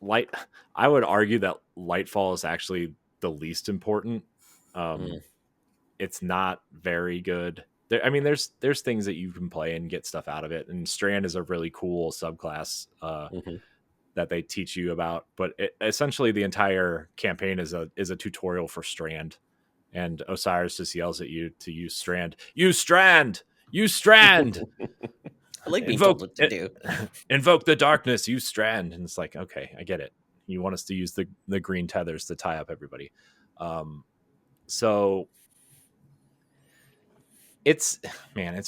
Light, I would argue that Lightfall is actually the least important. It's not very good. I mean, there's things that you can play and get stuff out of it, and Strand is a really cool subclass that they teach you about. But essentially, the entire campaign is a tutorial for Strand, and Osiris just yells at you to use Strand. Use Strand. Use Strand. I like being told what to do. Invoke the darkness. Use Strand, and it's like, okay, I get it. You want us to use the green tethers to tie up everybody. So it's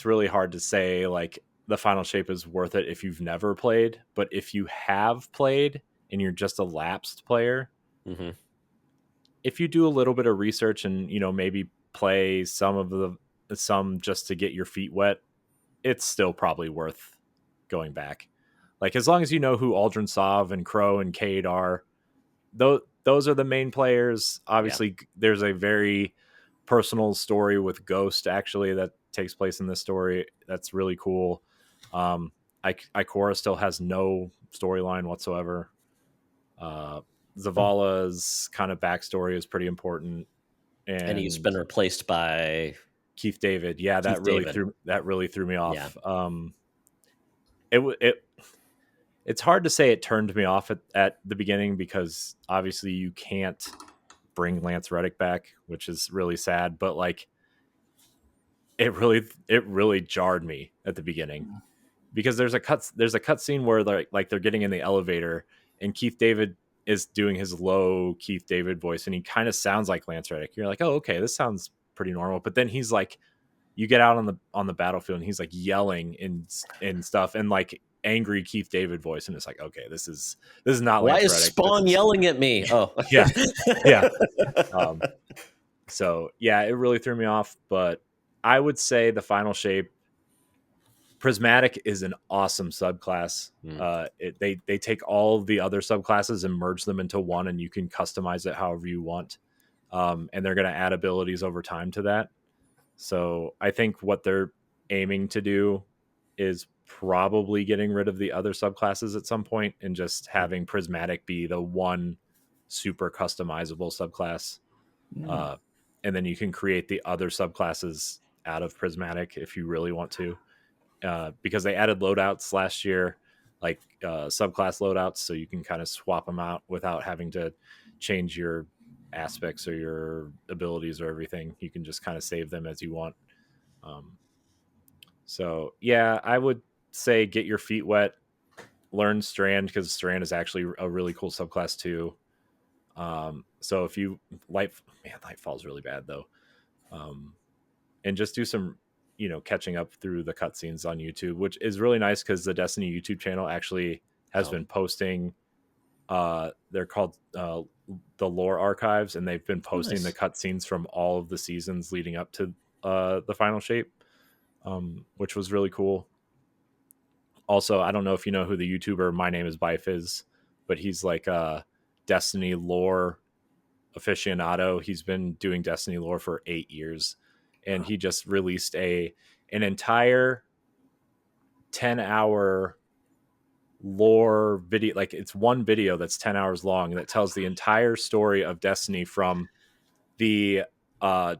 really hard to say like the final shape is worth it if you've never played, but if you have played and you're just a lapsed player, if you do a little bit of research and maybe play some just to get your feet wet, it's still probably worth going back. Like, as long as you know who Aldrin Sov and Crow and Cade are, those are the main players. Obviously, there's a very personal story with Ghost, actually, that takes place in this story. That's really cool. Ikora still has no storyline whatsoever. Zavala's kind of backstory is pretty important. And he's been replaced by Keith David. Yeah, that really threw me off. Yeah. It's hard to say it turned me off at the beginning, because obviously you can't bring Lance Reddick back, which is really sad. But like, it really jarred me at the beginning, because there's a cut scene where they're getting in the elevator and Keith David is doing his low Keith David voice, and he kind of sounds like Lance Reddick. You're like, oh, okay, this sounds pretty normal. But then he's like, you get out on the battlefield and he's like yelling and stuff, and like angry Keith David voice, and it's like, okay, this is not Why Lance is Reddick. Spawn yelling at me? Oh, yeah. So yeah, it really threw me off. But I would say the final shape, Prismatic, is an awesome subclass. They take all the other subclasses and merge them into one, and you can customize it however you want. And they're going to add abilities over time to that. So I think what they're aiming to do is probably getting rid of the other subclasses at some point and just having Prismatic be the one super customizable subclass. And then you can create the other subclasses out of Prismatic if you really want to. Because they added loadouts last year, like subclass loadouts, so you can kind of swap them out without having to change your aspects or your abilities or everything. You can just kind of save them as you want. So yeah, I would say get your feet wet, learn Strand, because Strand is actually a really cool subclass too. So if you Lightfall's really bad though. And just do some catching up through the cutscenes on YouTube, which is really nice because the Destiny YouTube channel actually has been posting. They're called the Lore Archives, and they've been posting the cutscenes from all of the seasons leading up to the final shape, which was really cool. Also, I don't know if you know who the YouTuber My Name is Bife is, but he's like a Destiny lore aficionado. He's been doing Destiny lore for 8 years, and he just released an entire 10-hour lore video. Like, it's one video that's 10 hours long that tells the entire story of Destiny from the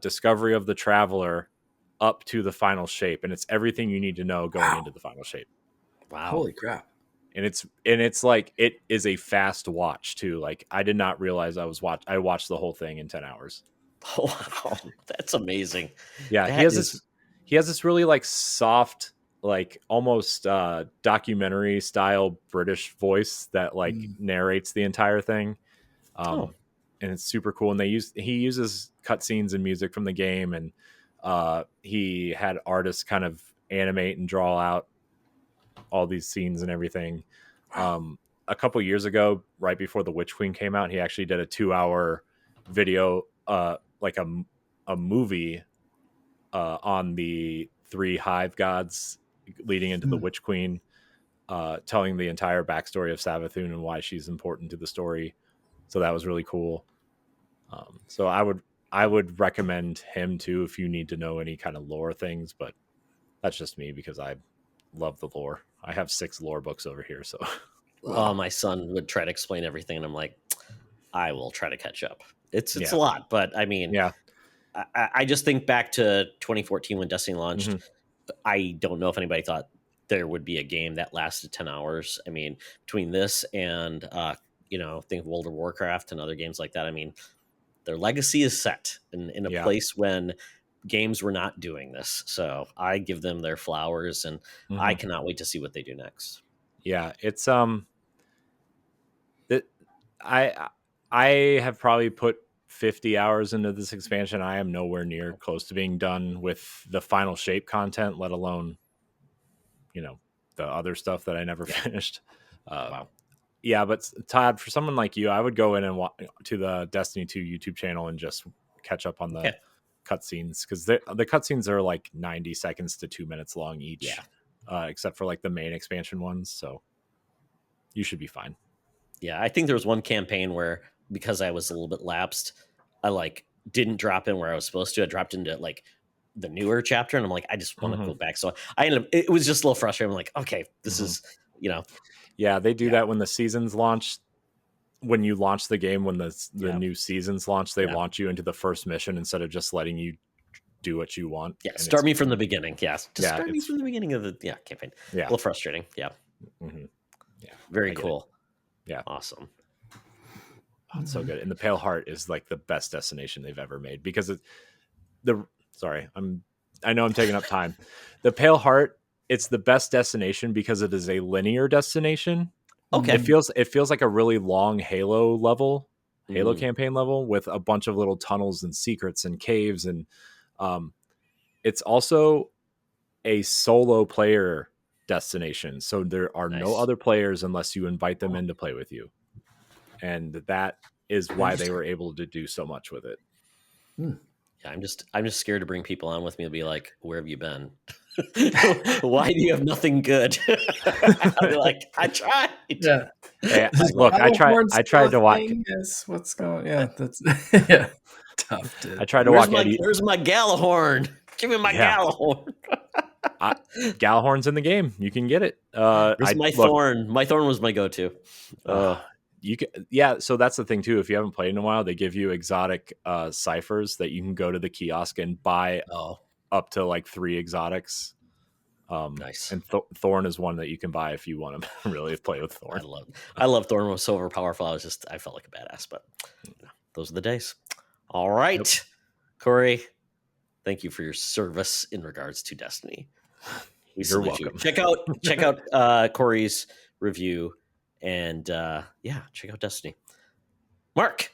discovery of the Traveler up to the final shape, and it's everything you need to know going into the final shape. Wow. Holy crap. And it's like, it is a fast watch too. Like, I did not realize I watched the whole thing in 10 hours. Wow, that's amazing. Yeah, he he has this really like soft, like almost documentary style British voice that like narrates the entire thing. And it's super cool. And he uses cutscenes and music from the game, and he had artists kind of animate and draw out all these scenes and everything. A couple years ago, right before the Witch Queen came out, he actually did a 2-hour video, like a movie on the 3 hive gods leading into the Witch Queen, telling the entire backstory of Savathun and why she's important to the story. So that was really cool. So I would recommend him too if you need to know any kind of lore things, but that's just me because I love the lore. I have 6 lore books over here, so My son would try to explain everything, and I'm like, I will try to catch up. It's a lot, but I mean, yeah. I just think back to 2014 when Destiny launched. I don't know if anybody thought there would be a game that lasted 10 hours. I mean, between this and think World of Warcraft and other games like that, I mean, their legacy is set in a place when games were not doing this. So I give them their flowers, and I cannot wait to see what they do next. Yeah, it's that I have probably put 50 hours into this expansion. I am nowhere near close to being done with the final shape content, let alone the other stuff that I never finished. Wow. Yeah, but Todd, for someone like you, I would go in and to the Destiny 2 YouTube channel and just catch up on the cutscenes, because the cutscenes are like 90 seconds to 2 minutes long each, except for like the main expansion ones. So you should be fine. Yeah, I think there was one campaign where, because I was a little bit lapsed, I like didn't drop in where I was supposed to. I dropped into like the newer chapter, and I'm like, I just want to go back. So I ended up, it was just a little frustrating. I'm like, okay, this is, Yeah, they do that when the seasons launch. When you launch the game, when the new seasons launch, they launch you into the first mission instead of just letting you do what you want. Yeah, start me from the beginning. Yes, just start me from the beginning of the campaign. Yeah, a little frustrating. Yeah, yeah, very cool. Yeah, awesome. Oh, it's so good. And the Pale Heart is like the best destination they've ever made, because I know I'm taking up time. The Pale Heart, it's the best destination because it is a linear destination. Okay. It feels like a really long Halo campaign level with a bunch of little tunnels and secrets and caves, and it's also a solo player destination. So there are no other players unless you invite them in to play with you. And that is why they were able to do so much with it. Yeah, I'm just scared to bring people on with me to be like, where have you been? Why do you have nothing good? I'll be like, I tried. Yeah. Hey, look, I tried to watch. Yes, what's going? Yeah, that's tough. Dude. I tried to walk. Where's my Galahorn? Give me my Galahorn. Galahorn's in the game. You can get it. Where's my Thorn? My Thorn was my go-to. You can, so that's the thing too. If you haven't played in a while, they give you exotic ciphers that you can go to the kiosk and buy up to like 3 exotics. Nice. And Thorn is one that you can buy if you want to really play with Thorn. I love Thorn. Was so overpowerful. I felt like a badass, but those are the days. All right, Corey, thank you for your service in regards to Destiny. You're welcome. Check out Corey's review, and check out Destiny. Mark,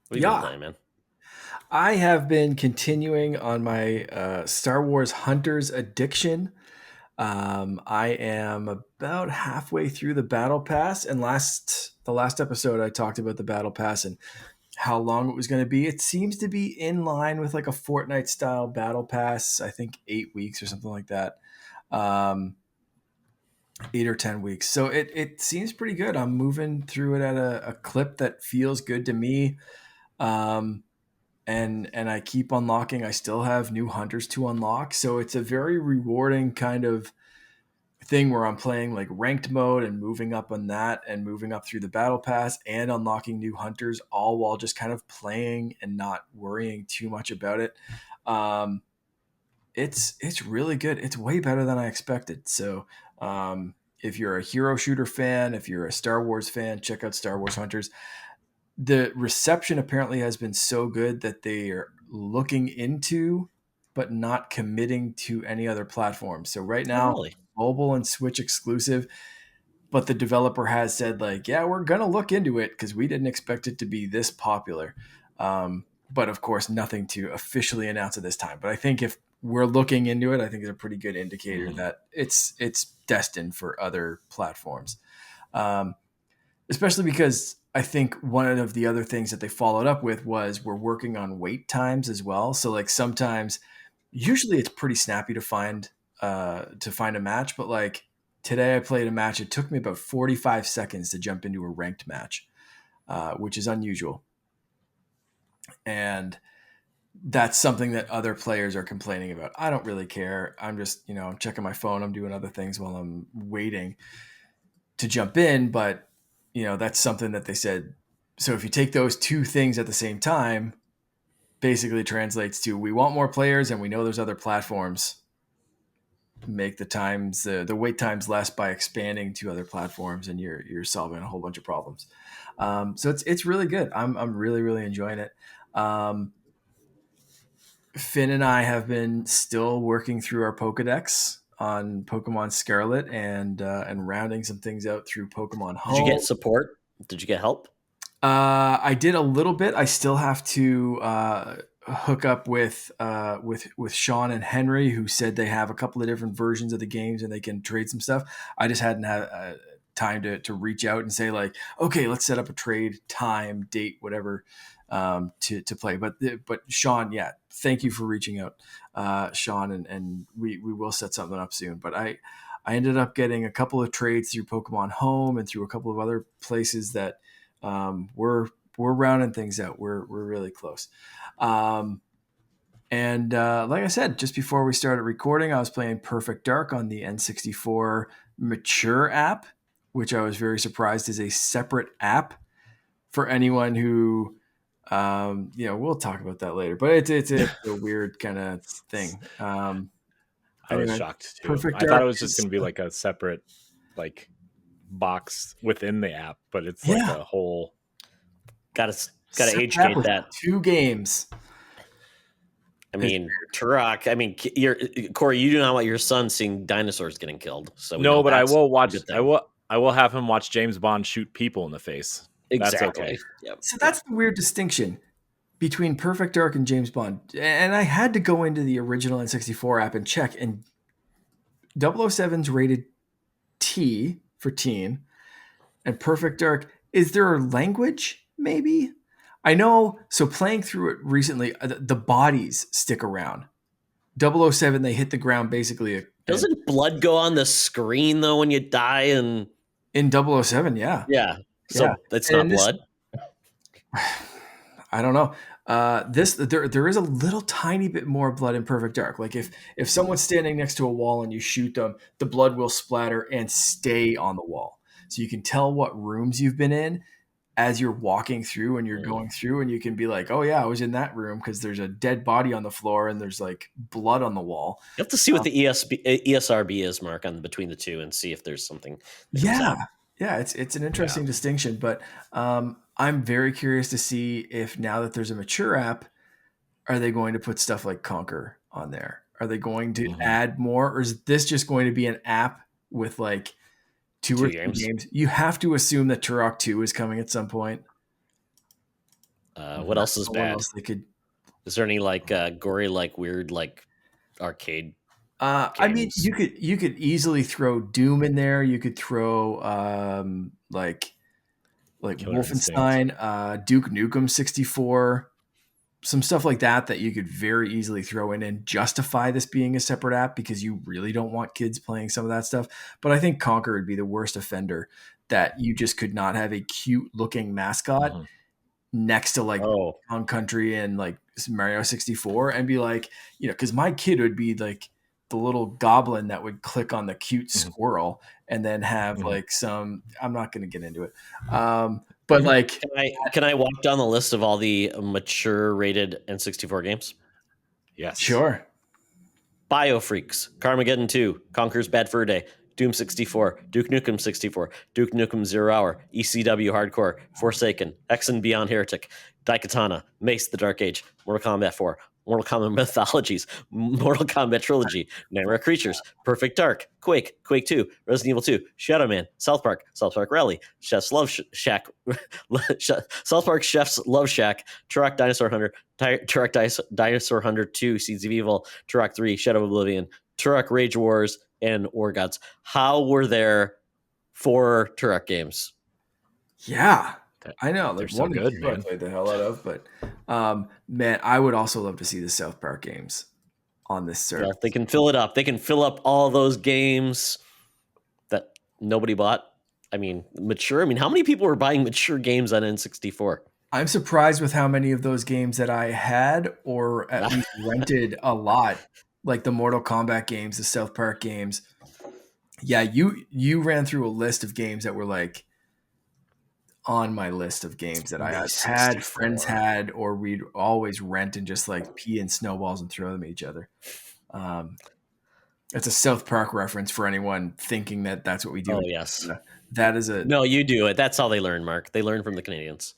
what have you been playing, man? I have been continuing on my Star Wars Hunters addiction. I am about halfway through the Battle Pass, and the last episode I talked about the Battle Pass and how long it was going to be. It seems to be in line with like a Fortnite style Battle Pass. I think 8 weeks or something like that. 8 or 10 weeks. So it seems pretty good. I'm moving through it at a clip that feels good to me. And I keep unlocking. I still have new hunters to unlock. So it's a very rewarding kind of thing where I'm playing like ranked mode and moving up on that and moving up through the battle pass and unlocking new hunters, all while just kind of playing and not worrying too much about it. It's really good. It's way better than I expected. So if you're a hero shooter fan, if you're a Star Wars fan, check out Star Wars Hunters. The reception apparently has been so good that they are looking into but not committing to any other platform. So right Oh, now, really? mobile and Switch exclusive, but the developer has said like, yeah, we're gonna look into it because we didn't expect it to be this popular. But of course, nothing to officially announce at this time. But I think if we're looking into it, I think it's a pretty good indicator that it's destined for other platforms. Um, Especially because I think one of the other things that they followed up with was we're working on wait times as well. So like sometimes, usually it's pretty snappy to find a match, but like today I played a match. It took me about 45 seconds to jump into a ranked match, which is unusual. And that's something that other players are complaining about. I don't really care. I'm just, I'm checking my phone. I'm doing other things while I'm waiting to jump in. But, that's something that they said. So if you take those two things at the same time, basically translates to we want more players and we know there's other platforms. Make the wait times less by expanding to other platforms, and you're solving a whole bunch of problems. So it's really good. I'm really really enjoying it. Finn and I have been still working through our Pokedex on Pokemon Scarlet and rounding some things out through Pokemon Home. Did you get support? Did you get help? I did a little bit. I still have to hook up with Sean and Henry, who said they have a couple of different versions of the games and they can trade some stuff. I just hadn't had time to reach out and say like, okay, let's set up a trade time, date, whatever, to play. But Sean, yeah, thank you for reaching out, Sean, and we will set something up soon. But I ended up getting a couple of trades through Pokemon Home and through a couple of other places that we're rounding things out. We're really close. And like I said, just before we started recording, I was playing Perfect Dark on the N64 Mature app, which I was very surprised is a separate app for anyone who, we'll talk about that later. But it's a weird kind of thing. I was shocked too. Perfect I thought Dark it was just going to be like a separate like box within the app, but it's like a whole. Got to age gate that. 2 games. I mean, Turok. I mean, Corey. You do not want your son seeing dinosaurs getting killed. So no, but I will watch. I will have him watch James Bond shoot people in the face. Exactly. That's okay. Yep. So that's the weird distinction between Perfect Dark and James Bond. And I had to go into the original N64 app and check, and 007's rated T for teen, and Perfect Dark. Is there a language? Maybe. I know. So playing through it recently, the bodies stick around. 007, they hit the ground basically. Doesn't blood go on the screen though when you die? And in 007, yeah. Yeah. So it's not blood. I don't know. There is a little tiny bit more blood in Perfect Dark. Like if someone's standing next to a wall and you shoot them, the blood will splatter and stay on the wall. So you can tell what rooms you've been in as you're walking through and you're going through, and you can be like, oh yeah, I was in that room because there's a dead body on the floor and there's like blood on the wall. You have to see what the ESRB is, Mark, on between the two, and see if there's something. Yeah, it's an interesting distinction, but I'm very curious to see if now that there's a mature app, are they going to put stuff like Conquer on there? Are they going to add more, or is this just going to be an app with like two or 3 games? You have to assume that Turok 2 is coming at some point. What else is bad? Is there any like gory, like weird, like arcade? I mean, you could easily throw Doom in there. You could throw like Wolfenstein, Duke Nukem 64, some stuff like that you could very easily throw in and justify this being a separate app because you really don't want kids playing some of that stuff. But I think Conquer would be the worst offender, that you just could not have a cute looking mascot next to like Donkey Country and like Mario 64 and be like, because my kid would be like the little goblin that would click on the cute squirrel and then have like some, I'm not going to get into it. But like, can I walk down the list of all the mature rated N64 games? Yes. Sure. Biofreaks, Carmageddon 2, Conker's Bad Fur Day, Doom 64, Duke Nukem 64, Duke Nukem 0 Hour, ECW Hardcore, Forsaken, X and Beyond Heretic, Daikatana, Mace the Dark Age, Mortal Kombat 4, Mortal Kombat Mythologies, Mortal Kombat Trilogy, Nightmare Creatures, Perfect Dark, Quake, Quake 2, Resident Evil 2, Shadow Man, South Park Rally, Chef's Love Shack, South Park Chef's Love Shack, Turok Dinosaur Hunter, Turok Dinosaur Hunter 2, Seeds of Evil, Turok 3, Shadow of Oblivion, Turok Rage Wars, and War Gods. How were there 4 Turok games? Yeah, I know. They're Like so 1 and good, 2 I man. played the hell out of, but man, I would also love to see the South Park games on this Well, service. they can fill it up. They can fill up all those games that nobody bought. I mean, mature. I mean, how many people were buying mature games on N64? I'm surprised with how many of those games that I had or at least rented a lot, like the Mortal Kombat games, the South Park games. Yeah, you ran through a list of games that were like on my list of games that I had, friends had, or we'd always rent and just like pee in snowballs and throw them at each other. Um, it's a South Park reference for anyone thinking that that's what we do. Oh, yes. That is a No, you do it. That's how they learn, Mark. They learn from the Canadians.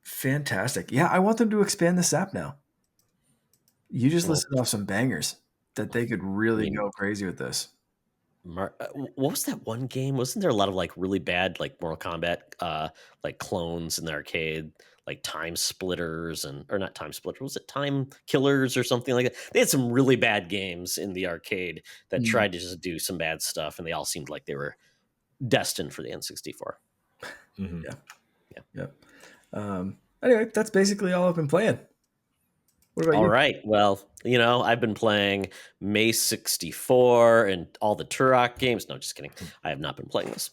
fantastic. Yeah, I want them to expand this app now. You just Well, listed off some bangers that they could really go crazy with this. What was that one game? Wasn't there a lot of like really bad like Mortal Kombat like clones in the arcade, like Time Splitters or not Time Splitters? Was it Time Killers or something like that? They had some really bad games in the arcade that tried to just do some bad stuff, and they all seemed like they were destined for the N64. Mm-hmm. Yeah. Anyway, that's basically all I've been playing. What about All you? right. Well, I've been playing Maze 64 and all the Turok games. No, just kidding. I have not been playing this.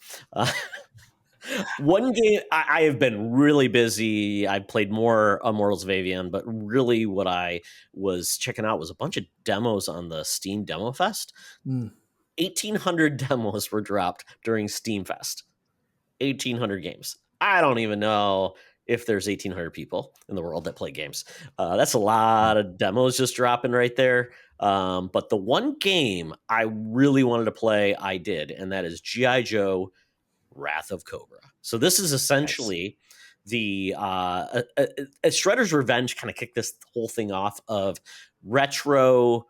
One game I have been really busy. I played more Immortals of Avian, but really what I was checking out was a bunch of demos on the Steam Demo Fest. 1,800 demos were dropped during Steam Fest. 1,800 games. I don't even know if there's 1,800 people in the world that play games. That's a lot of demos just dropping right there. But the one game I really wanted to play, I did, and that is G.I. Joe Wrath of Cobra. So this is essentially the Shredder's Revenge kind of kicked this whole thing off of retro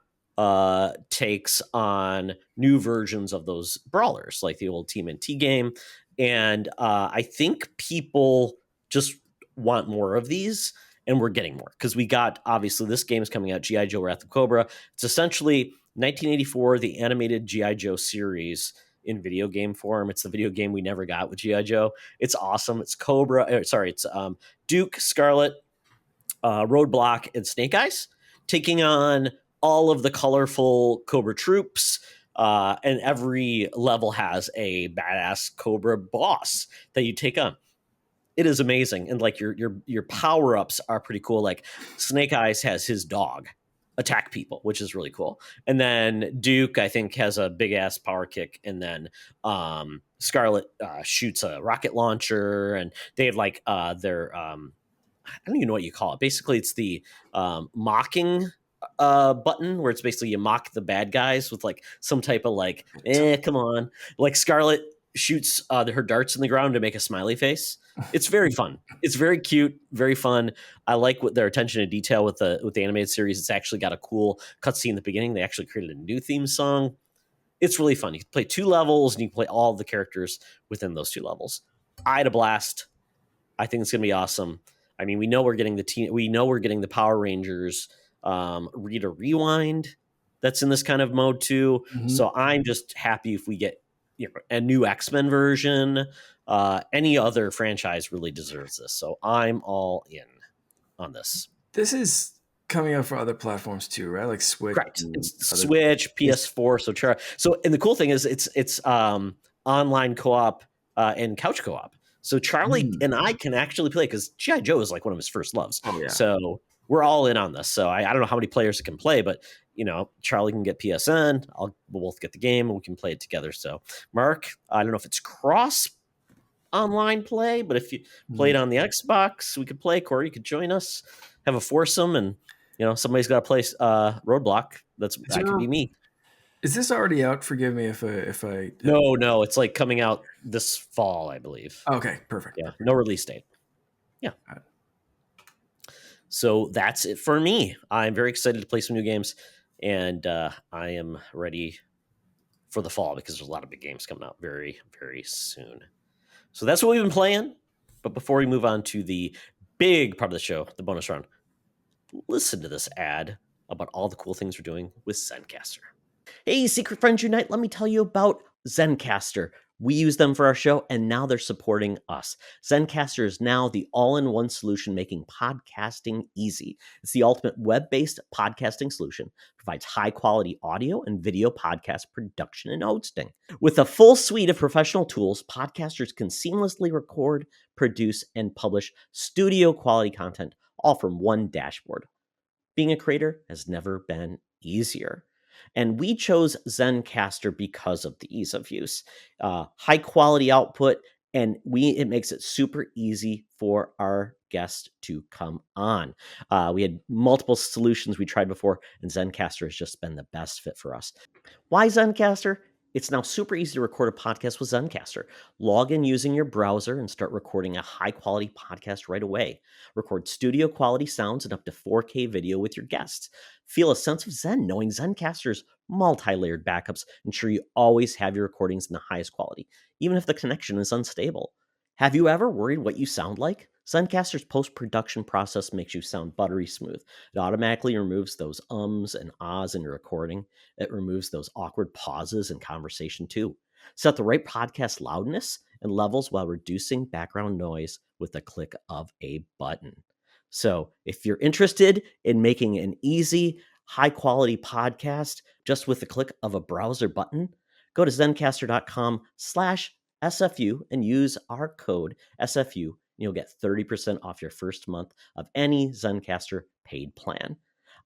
takes on new versions of those brawlers, like the old TMNT game. And I think people just want more of these, and we're getting more because we got, obviously, this game is coming out, G.I. Joe Wrath of Cobra. It's essentially 1984, the animated G.I. Joe series in video game form. It's the video game we never got with G.I. Joe. It's awesome. It's it's Duke, Scarlet, Roadblock, and Snake Eyes taking on all of the colorful Cobra troops. And every level has a badass Cobra boss that you take on. It is amazing, and like your power ups are pretty cool. Like Snake Eyes has his dog attack people, which is really cool. And then Duke, I think, has a big ass power kick, and then Scarlet shoots a rocket launcher, and they have like their I don't even know what you call it. Basically, it's the mocking button where it's basically you mock the bad guys with like some type of like, come on. Like Scarlet shoots her darts in the ground to make a smiley face. It's very fun. It's very cute, very fun. I like what their attention to detail with the animated series. It's actually got a cool cutscene in the beginning. They actually created a new theme song. It's really fun. You can play 2 levels and you can play all the characters within those 2 levels. I had a blast. I think it's going to be awesome. I mean, we know we're getting the Power Rangers Rita Rewind that's in this kind of mode too. Mm-hmm. So I'm just happy if we get a new X-Men version. Any other franchise really deserves this. So I'm all in on this. This is coming out for other platforms too, right? Like Switch. Correct. It's Switch, PS4. And the cool thing is it's online co-op and couch co-op. So Charlie and I can actually play because G.I. Joe is like one of his first loves. Oh, yeah. So we're all in on this. So I don't know how many players it can play, but Charlie can get PSN. We'll both get the game and we can play it together. So Mark, I don't know if it's cross online play, but if you played on the Xbox, we could play. Corey, you could join us, have a foursome, and somebody's got to play Roadblock. That could be me. Is this already out? Forgive me if I. No, it's like coming out this fall, I believe. Okay, perfect. Yeah, no release date. Yeah. So that's it for me. I'm very excited to play some new games, and I am ready for the fall because there's a lot of big games coming out very, very soon. So that's what we've been playing. But before we move on to the big part of the show, the bonus round, listen to this ad about all the cool things we're doing with Zencaster. Hey, Secret Friends Unite, let me tell you about Zencaster. We use them for our show, and now they're supporting us. Zencaster is now the all-in-one solution making podcasting easy. It's the ultimate web-based podcasting solution, provides high-quality audio and video podcast production and hosting. With a full suite of professional tools, podcasters can seamlessly record, produce, and publish studio-quality content, all from one dashboard. Being a creator has never been easier. And we chose Zencaster because of the ease of use, high quality output, and it makes it super easy for our guests to come on. We had multiple solutions we tried before, and Zencaster has just been the best fit for us. Why Zencaster? It's now super easy to record a podcast with Zencaster. Log in using your browser and start recording a high-quality podcast right away. Record studio-quality sounds and up to 4K video with your guests. Feel a sense of zen knowing Zencaster's multi-layered backups ensure you always have your recordings in the highest quality, even if the connection is unstable. Have you ever worried what you sound like? Zencaster's post-production process makes you sound buttery smooth. It automatically removes those ums and ahs in your recording. It removes those awkward pauses in conversation too. Set the right podcast loudness and levels while reducing background noise with the click of a button. So if you're interested in making an easy, high-quality podcast just with the click of a browser button, go to zencastr.com/SFU and use our code SFU. And you'll get 30% off your first month of any Zencaster paid plan.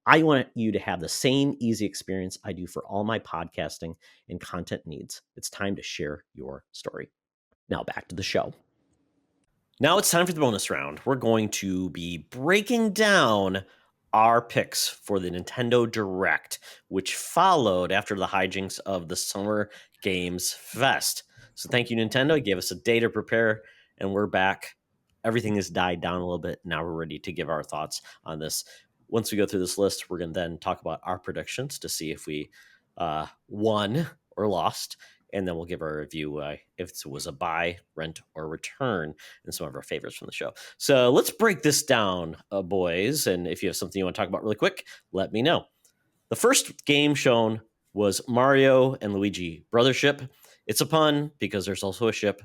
I want you to have the same easy experience I do for all my podcasting and content needs. It's time to share your story. Now back to the show. Now it's time for the bonus round. We're going to be breaking down our picks for the Nintendo Direct, which followed after the hijinks of the Summer Games Fest. So thank you, Nintendo. You gave us a day to prepare, and we're back. Everything has died down a little bit. Now we're ready to give our thoughts on this. Once we go through this list, we're going to then talk about our predictions to see if we won or lost. And then we'll give our review if it was a buy, rent, or return, and some of our favorites from the show. So let's break this down, boys. And if you have something you want to talk about really quick, let me know. The first game shown was Mario and Luigi Brothership. It's a pun because there's also a ship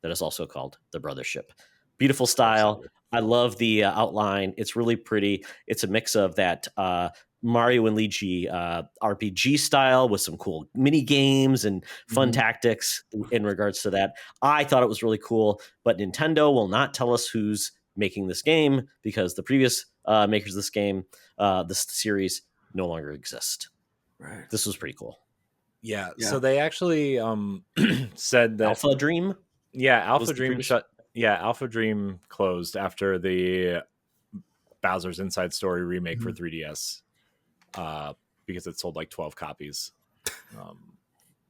that is also called the Brothership. Beautiful style. Absolutely. I love the outline. It's really pretty. It's a mix of that Mario and Luigi RPG style with some cool mini games and fun tactics in regards to that. I thought it was really cool, but Nintendo will not tell us who's making this game because the previous makers of this game, this series, no longer exist. Right. This was pretty cool. Yeah. So they actually said that Alpha Dream. Yeah, Alpha Dream shut. Yeah, Alpha Dream closed after the Bowser's Inside Story remake for 3DS. Because it sold like 12 copies.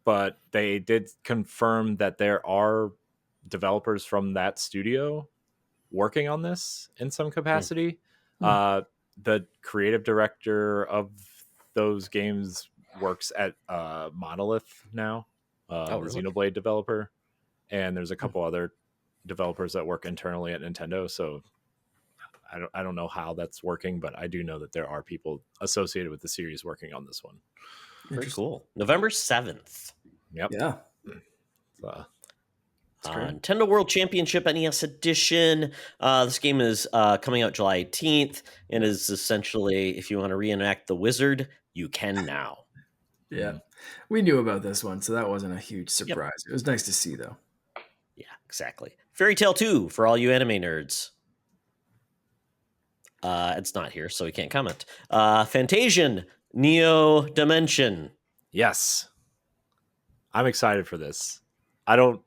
But they did confirm that there are developers from that studio working on this in some capacity. The creative director of those games works at Monolith now, the Xenoblade developer. And there's a couple other developers that work internally at Nintendo. So I don't know how that's working, but I do know that there are people associated with the series working on this one. Very cool. November 7th. Yep. Yeah. Nintendo World Championship NES Edition. This game is coming out July 18th and is essentially, if you want to reenact the wizard, you can now. Yeah. We knew about this one, so that wasn't a huge surprise. Yep. It was nice to see, though. Yeah, exactly. Fairy Tail 2 for all you anime nerds. It's not here, so we can't comment. Fantasian, Neo Dimension. Yes. I'm excited for this. I know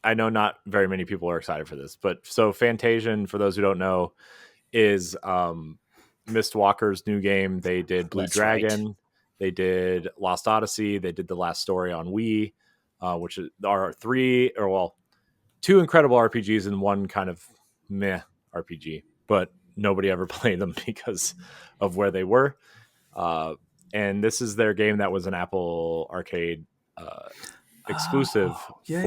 not very many people are excited for this, but so Fantasian, for those who don't know, is Mistwalker's new game. They did Blue Dragon. Right. They did Lost Odyssey. They did The Last Story on Wii, which are two incredible RPGs and one kind of meh RPG. But nobody ever played them because of where they were. And this is their game that was an Apple Arcade exclusive Oh, yeah.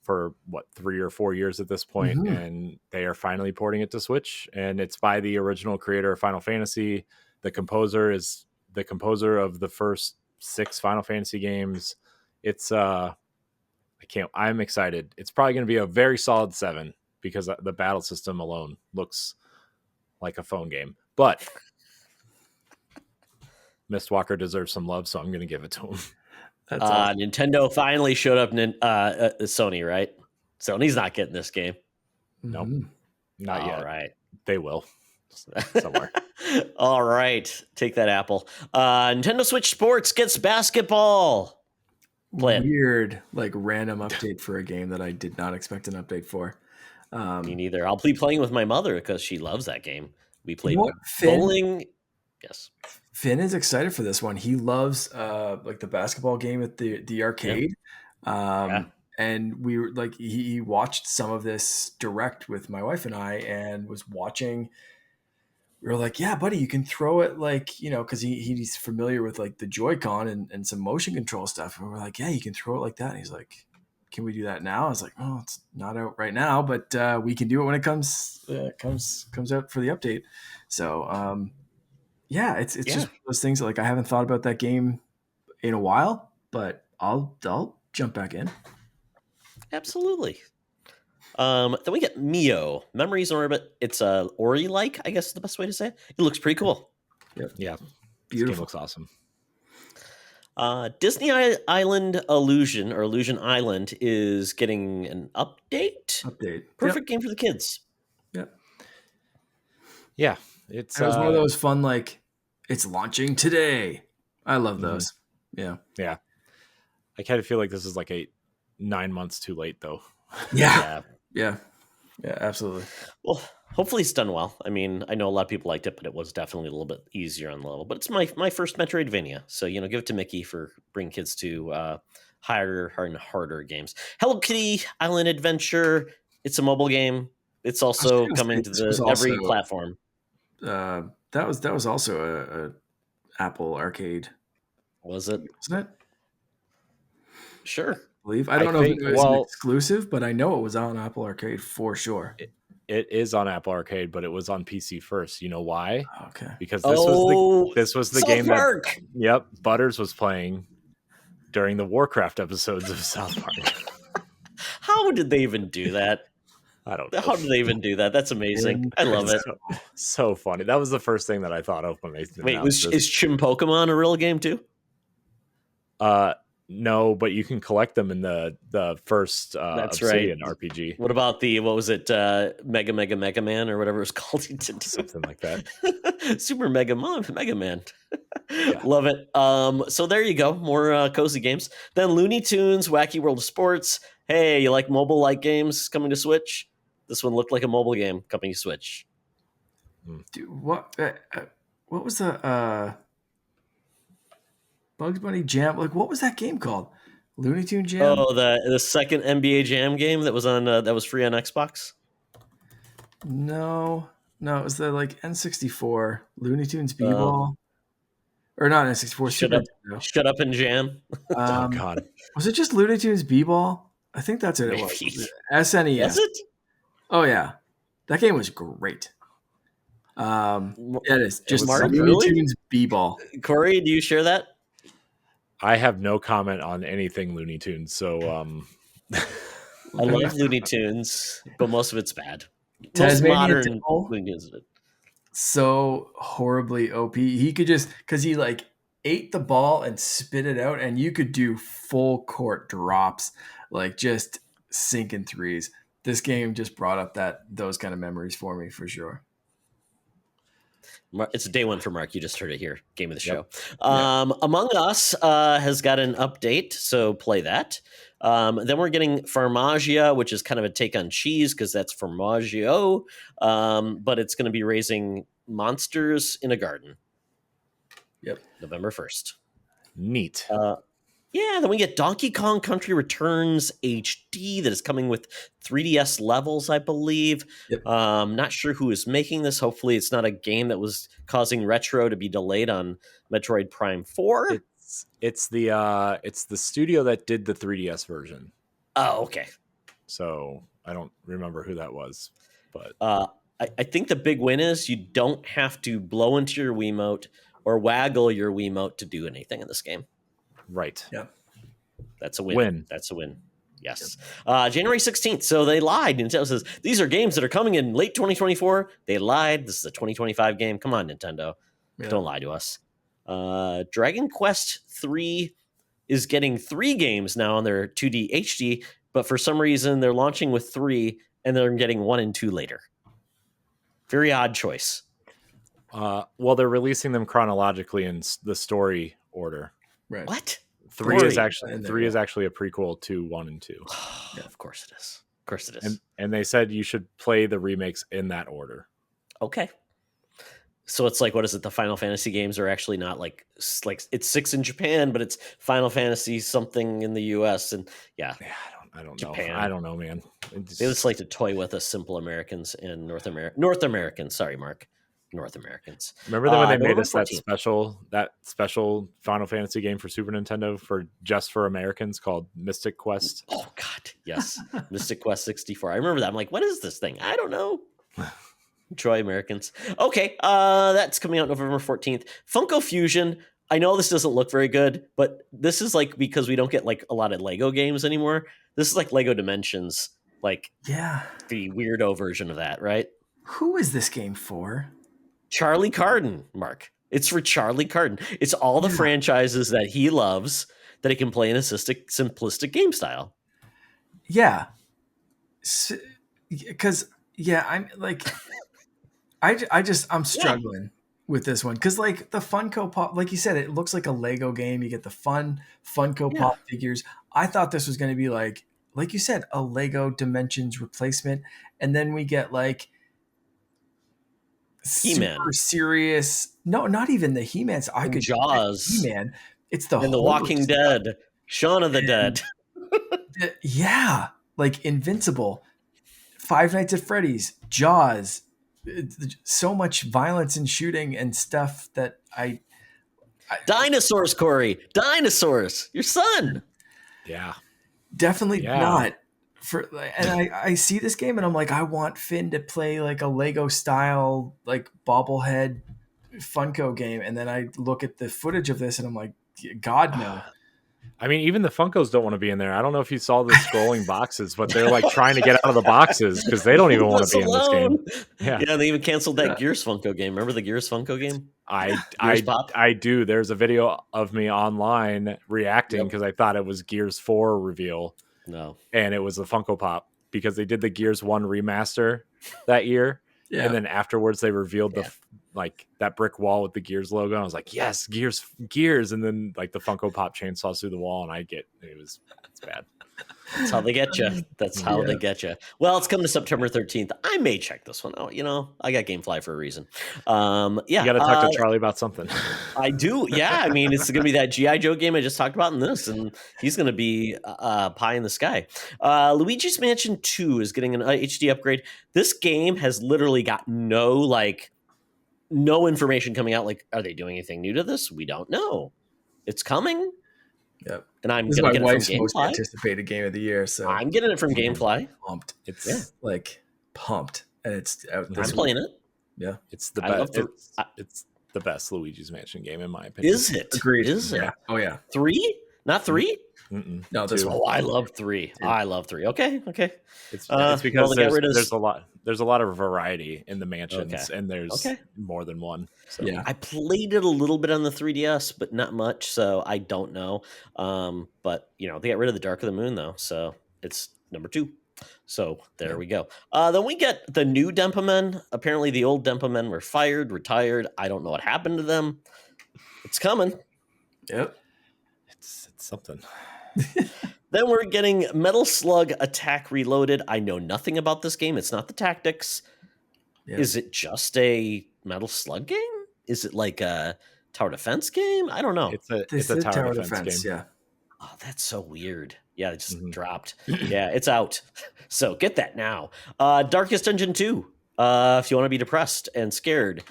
for what 3 or 4 years at this point, Mhm. and they are finally porting it to Switch. And it's by the original creator of Final Fantasy. The composer is the composer of the first 6 Final Fantasy games. It's I'm excited. It's probably going to be a very solid 7 because the battle system alone looks like a phone game. But Mistwalker deserves some love, so I'm going to give it to him. That's awesome. Nintendo finally showed up. Sony, right? Sony's not getting this game. Nope, Mhm. not yet. All right. They will somewhere. All right. Take that, Apple. Nintendo Switch Sports gets basketball. Play it. Weird, like random update for a game that I did not expect an update for. Me neither. I'll be playing with my mother because she loves that game. We You played know what? Finn bowling. Yes. is excited for this one. He loves like the basketball game at the arcade. Yeah. And we were like he watched some of this direct with my wife and I and was watching. We were like, yeah, buddy, you can throw it like, you know, because he's familiar with like the Joy-Con and some motion control stuff. And we're like, yeah, you can throw it like that. And he's like, can we do that now? I was like, oh, it's not out right now, but we can do it when it comes out for the update. So yeah, it's Yeah. just one of those things that, like, I haven't thought about that game in a while, but I'll jump back in. Absolutely. Then we get Mio, Memories in Orbit. It's Ori-like, I guess is the best way to say it. It looks pretty cool. Yeah, this game Beautiful. looks awesome. Disney Island Illusion or Illusion Island is getting an update. Perfect game for the kids. Yep. Yeah, it's It was one of those fun, like, it's launching today. I love those. Yeah. Yeah, I kind of feel like this is like 9 months too late, though. Yeah. Absolutely. Well, hopefully it's done well. I mean, I know a lot of people liked it, but it was definitely a little bit easier on the level. But it's my first Metroidvania, so give it to Mickey for bringing kids to harder and harder games. Hello Kitty Island Adventure. It's a mobile game. It's also coming to every platform. That was also a Apple Arcade. Was it? Wasn't it? Sure. I believe. I don't know if it was an exclusive, but I know it was on Apple Arcade for sure. It is on Apple Arcade, but it was on PC first. You know why? Okay. Because this was the game that Butters was playing during the Warcraft episodes of South Park. How did they even do that? I don't know. How did they even do that? That's amazing. I love it. So funny. That was the first thing that I thought of when they announced this. Is Chim Pokemon a real game too? No, but you can collect them in the first That's Obsidian right. RPG. What about what was it, Mega Man or whatever it was called? Something like that. Super Mega Man. Yeah. Love it. So there you go. More cozy games. Then Looney Tunes, Wacky World of Sports. Hey, you like mobile-like games coming to Switch? This one looked like a mobile game coming to Switch. Dude, what was the Bugs Bunny Jam? Like, what was that game called? Looney Tune Jam? Oh, the second NBA Jam game that was on that was free on Xbox. No, it was the like N64 Looney Tunes B-Ball, or not N64. Shut up and jam. Oh God, was it just Looney Tunes B-Ball? I think that's it. It was SNES. Is it? Oh yeah, that game was great. Yeah, it is just Looney Tunes B-Ball. Corey, do you share that? I have no comment on anything Looney Tunes. So I love Looney Tunes, but most of it's bad. Most modern Looney Tunes. So horribly OP. He could just, because he like ate the ball and spit it out, and you could do full court drops, like just sinking threes. This game just brought up those kind of memories for me for sure. It's a day one for Mark. You just heard it here. Game of the show. Yep. Among Us has got an update, so play that. Then we're getting Farmagia, which is kind of a take on cheese because that's Formaggio, but it's going to be raising monsters in a garden. Yep. November 1st. Neat. Yeah, then we get Donkey Kong Country Returns HD that is coming with 3DS levels, I believe. Yep. Not sure who is making this. Hopefully, it's not a game that was causing Retro to be delayed on Metroid Prime 4. It's the studio that did the 3DS version. Oh, okay. So I don't remember who that was, but I think the big win is you don't have to blow into your Wiimote or waggle your Wiimote to do anything in this game. right. Yeah. That's a win. That's a win. Yes. January 16th. So they lied. Nintendo says these are games that are coming in late 2024. They lied. This is a 2025 game. Come on, Nintendo. Yeah. Don't lie to us. Dragon Quest 3 is getting 3 games now on their 2D HD, but for some reason they're launching with 3 and they're getting 1 and 2 later. Very odd choice. Well, they're releasing them chronologically in the story order. Right. What? 3 is actually a prequel to 1 and 2. Yeah, of course it is. Of course it is. And they said you should play the remakes in that order. Okay. So it's like, what is it? The Final Fantasy games are actually not like it's 6 in Japan, but it's Final Fantasy something in the US. And yeah, I don't Japan. know. I don't know, man. They just like to toy with us simple Americans and North Americans. Sorry, Mark. North Americans. Remember that when they made us 14th. that special Final Fantasy game for Super Nintendo for Americans called Mystic Quest? Oh God, yes. Mystic Quest 64. I remember that. I'm like, what is this thing? I don't know. Troy Americans. Okay, that's coming out November 14th. Funko Fusion. I know this doesn't look very good, but this is like because we don't get like a lot of Lego games anymore. This is like Lego Dimensions, like the weirdo version of that, right? Who is this game for? Charlie Carden, Mark. It's for Charlie Carden. It's all the franchises that he loves that he can play in a simplistic game style. Yeah. Because, I'm like, I'm struggling with this one. Because, like, the Funko Pop, like you said, it looks like a Lego game. You get the fun Funko Pop figures. I thought this was going to be like you said, a Lego Dimensions replacement. And then we get, like, He-Man. Super serious. No, not even the He-Man's. I could Jaws. He-Man. It's the and the Walking Dead. Shaun of the Dead. Like Invincible, Five Nights at Freddy's, Jaws. So much violence and shooting and stuff that I Dinosaurs, Corey. Dinosaurs. Your son. Yeah. Definitely not. And I see this game and I'm like, I want Finn to play like a Lego style, like bobblehead Funko game. And then I look at the footage of this and I'm like, God, no. I mean, even the Funkos don't want to be in there. I don't know if you saw the scrolling boxes, but they're like trying to get out of the boxes because they don't even want to be in this game. Yeah, they even canceled that Gears Funko game. Remember the Gears Funko game? I do. There's a video of me online reacting because I thought it was Gears 4 reveal. No. And it was a Funko Pop because they did the Gears 1 remaster that year. Yeah. And then afterwards they revealed that brick wall with the Gears logo. And I was like, yes, Gears. And then like the Funko Pop chainsaws through the wall and it's bad. That's how they get you. That's how they get you. Well, it's coming to September 13th. I may check this one out. You know, I got GameFly for a reason. You got to talk to Charlie about something. I do. Yeah. I mean, it's going to be that G.I. Joe game I just talked about in this, and he's going to be pie in the sky. Luigi's Mansion 2 is getting an HD upgrade. This game has literally got no information coming out. Like, are they doing anything new to this? We don't know. It's coming. Yep. And I'm this going is to my get it from wife's most GameFly. anticipated game of the year. So I'm getting it from GameFly. Pumped. It's like pumped, and it's out I'm playing it. Yeah, it's the best. It's the best Luigi's Mansion game in my opinion. Is it? Agreed. Is it? Yeah. Oh yeah. 3? Not 3? No, this one. Oh, I love 3. I love 3. Okay. It's because there's a lot of variety in the mansions, and there's more than one. So. Yeah, I played it a little bit on the 3DS, but not much, so I don't know. But they got rid of the Dark of the Moon though, so it's number 2. So there we go. Then we get the new Dempamen. Apparently, the old Dempamen were retired. I don't know what happened to them. It's coming. Yep, it's something. Then we're getting Metal Slug Attack Reloaded. I know nothing about this game. It's not the tactics. Yeah. Is it just a Metal Slug game? Is it like a tower defense game? I don't know. It's a tower defense game. Yeah. Oh, that's so weird. Yeah, it just Mhm. dropped. Yeah, it's out. So get that now. Darkest Dungeon 2. If you want to be depressed and scared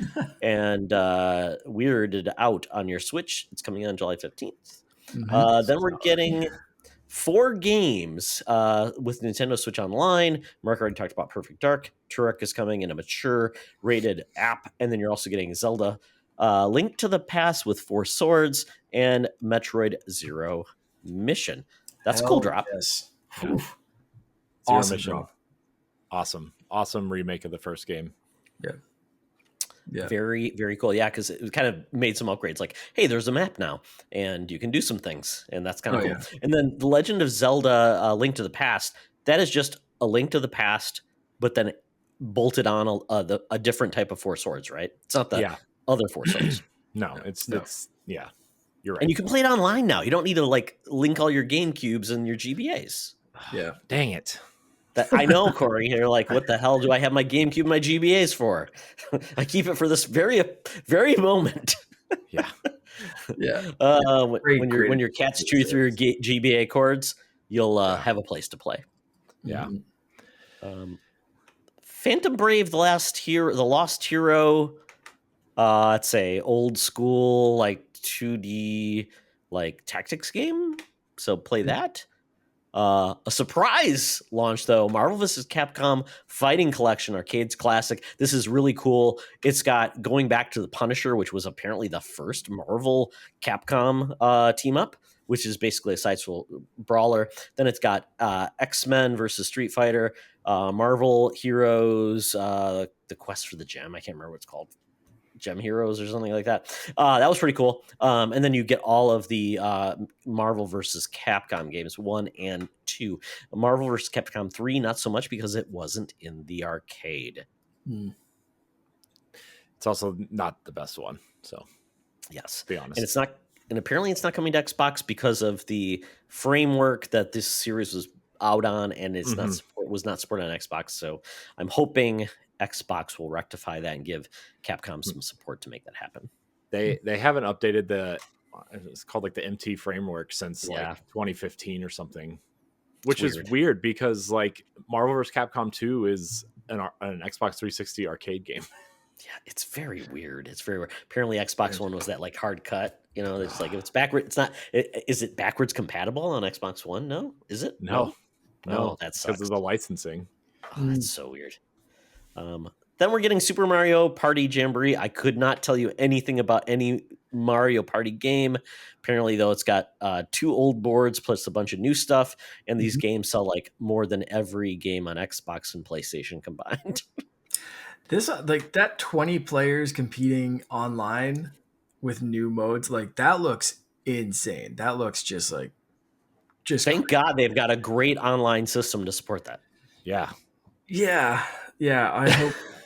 and weirded out on your Switch, it's coming on July 15th. Then we're getting 4 games with Nintendo Switch Online. Mark already talked about Perfect Dark. Turok is coming in a mature rated app. And then you're also getting Zelda Link to the Past with 4 Swords and Metroid Zero Mission. That's a cool drop. Yes. Yeah. Zero Awesome Mission. drop. Awesome remake of the first game. Yeah. Very, very cool. Yeah, because it kind of made some upgrades. Like, hey, there's a map now, and you can do some things, and that's kind of cool. Yeah. And then The Legend of Zelda: Link to the Past. That is just a Link to the Past, but then bolted on a different type of 4 swords, right? It's not the other 4 swords. No, it's yeah. You're right. And you can play it online now. You don't need to like link all your Game Cubes and your GBAs. Yeah. Dang it. That I know, Corey. You're like, what the hell do I have my GameCube and my GBAs for? I keep it for this very moment. Yeah. Yeah. When your cats chew through your GBA cords, you'll have a place to play. Yeah. Phantom Brave, the Lost Hero. It's a old school like 2D like tactics game. So play that. A surprise launch, though, Marvel vs. Capcom Fighting Collection Arcades Classic. This is really cool. It's got going back to the Punisher, which was apparently the first Marvel Capcom team up, which is basically a side-scroll brawler. Then it's got X-Men versus Street Fighter, Marvel Heroes, The Quest for the Gem. I can't remember what it's called. Gem Heroes or something like that. That was pretty cool. And then you get all of the Marvel versus Capcom games 1 and 2. Marvel versus Capcom 3, not so much because it wasn't in the arcade. It's also not the best one. So yes, to be honest. And it's not. And apparently it's not coming to Xbox because of the framework that this series was out on, and it's was not supported on Xbox. So I'm hoping Xbox will rectify that and give Capcom some support to make that happen. They haven't updated it's called like the MT framework since like 2015 or something, which is weird because like Marvel vs. Capcom 2 is an Xbox 360 arcade game. Yeah, it's very weird. It's very weird. Apparently Xbox One was that like hard cut. You know, it's like if it's backward, it's not. Is it backwards compatible on Xbox One? No, is it? No, that sucks because of the licensing. Oh, that's so weird. Then we're getting Super Mario Party Jamboree. I could not tell you anything about any Mario Party game. Apparently, though, it's got 2 old boards plus a bunch of new stuff, and these games sell like more than every game on Xbox and PlayStation combined. This like that 20 players competing online with new modes, like that looks insane. That looks just thank God they've got a great online system to support that. Yeah.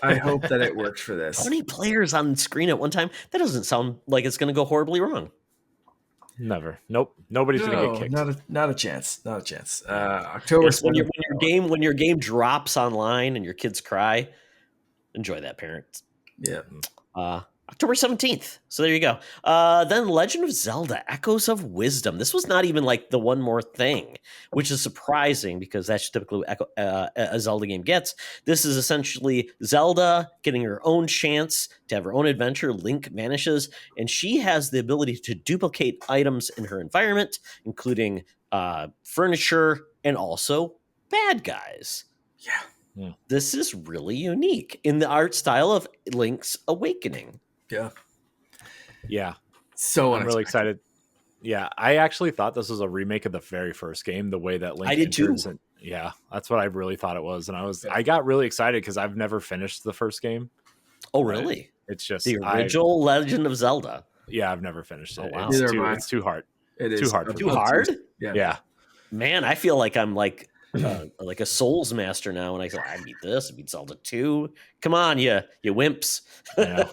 I hope that it works for this. 20 players on screen at one time. That doesn't sound like it's going to go horribly wrong. Never. Nope. Nobody's going to get kicked. Not a chance. October when your game drops online and your kids cry, enjoy that, parents. Yeah. October 17th. So there you go. Then Legend of Zelda, Echoes of Wisdom. This was not even like the one more thing, which is surprising because that's typically what a Zelda game gets. This is essentially Zelda getting her own chance to have her own adventure. Link vanishes, and she has the ability to duplicate items in her environment, including furniture and also bad guys. Yeah. This is really unique in the art style of Link's Awakening. Yeah. So I'm really excited. Yeah, I actually thought this was a remake of the very first game, the way that Link I did too. Yeah, that's what I really thought it was. And I got really excited because I've never finished the first game. Oh, really? It's just the original Legend of Zelda. Yeah, I've never finished it. Oh, wow. It's too hard. It is too hard. Too hard? Yeah. Man, I feel like I'm like a Souls master now, and I beat this. I beat Zelda 2. Come on, you wimps! I know.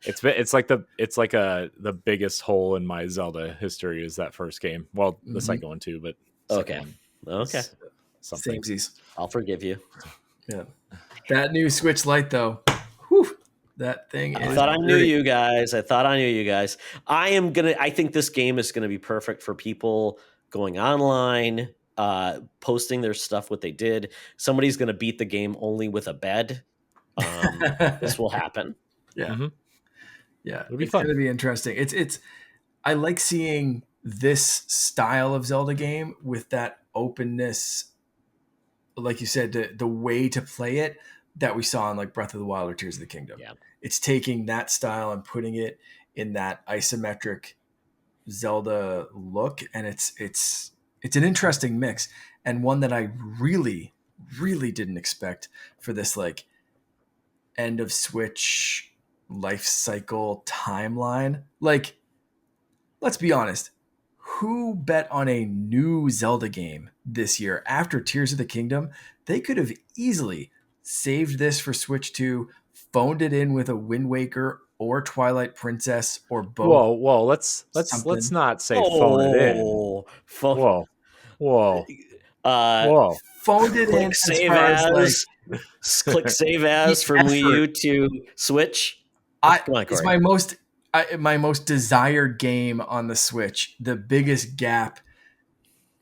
It's like the biggest hole in my Zelda history is that first game. Well, the second one too, but okay. Samesies. I'll forgive you. Yeah, that new Switch Lite though. Whew. That thing I is thought I knew dirty. you guys. I think this game is gonna be perfect for people going online, posting their stuff, what they did. Somebody's gonna beat the game only with a bed. This will happen. Yeah. Mm-hmm. Yeah. It'll be It's fun. going to be interesting. I like seeing this style of Zelda game with that openness, like you said, the way to play it that we saw in like Breath of the Wild or Tears of the Kingdom. Yeah. It's taking that style and putting it in that isometric Zelda look, and it's an interesting mix, and one that I really didn't expect for this like end of Switch life cycle timeline. Like, let's be honest, who bet on a new Zelda game this year after Tears of the Kingdom? They could have easily saved this for Switch 2, phoned it in with a Wind Waker or Twilight Princess or both. Whoa! Let's Something. not say phone it in. Whoa! Whoa! Uh, Whoa! Phoned it in click as save far as like click save as the from Wii effort. U to Switch. I Come on, it's Corey. my most desired game on the Switch. The biggest gap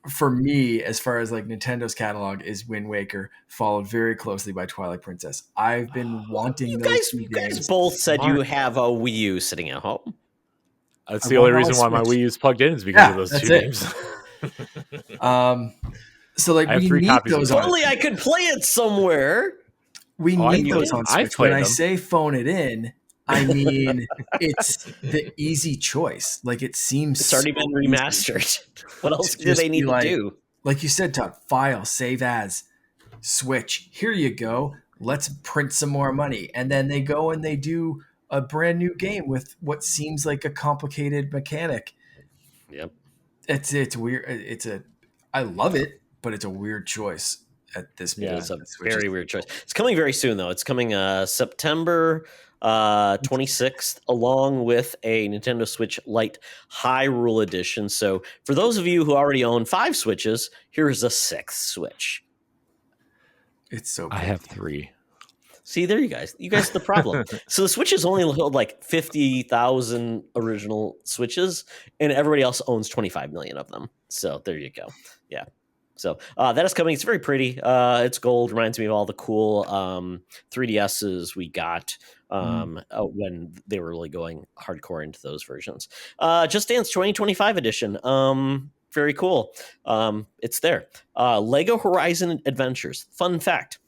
for me as far as like Nintendo's catalog is Wind Waker, followed very closely by Twilight Princess. I've been wanting those two You guys games. both said you have a Wii U sitting at home. That's I the only want it on reason why my Switch. Wii U's plugged in is because of those that's two it. games. So like I have we 3 need copies of those it. on. Only I could play it somewhere. We Oh, need you those can. on I've Switch. When played I them. say phone it in, I mean it's the easy choice. Like it seems It's already been so easy remastered. What else to do they just need be to like, do? like you said, Todd, file, save as, Switch. Here you go. Let's print some more money. And then they go and they do a brand new game with what seems like a complicated mechanic. Yep. It's weird. I love it, but it's a weird choice at this It point. is a Switch very is- weird choice. It's coming very soon, though. It's coming September 26th, along with a Nintendo Switch Lite Hyrule Edition. So, for those of you who already own 5 Switches, here's a 6th Switch. It's so I cool. have 3. See, there you guys. You guys are the problem. So the Switch has only held like 50,000 original Switches, and everybody else owns 25 million of them. So there you go. Yeah. So that is coming. It's very pretty. It's gold. Reminds me of all the cool 3DSs we got when they were really going hardcore into those versions. Just Dance 2025 edition. Very cool. It's there. Lego Horizon Adventures. Fun fact.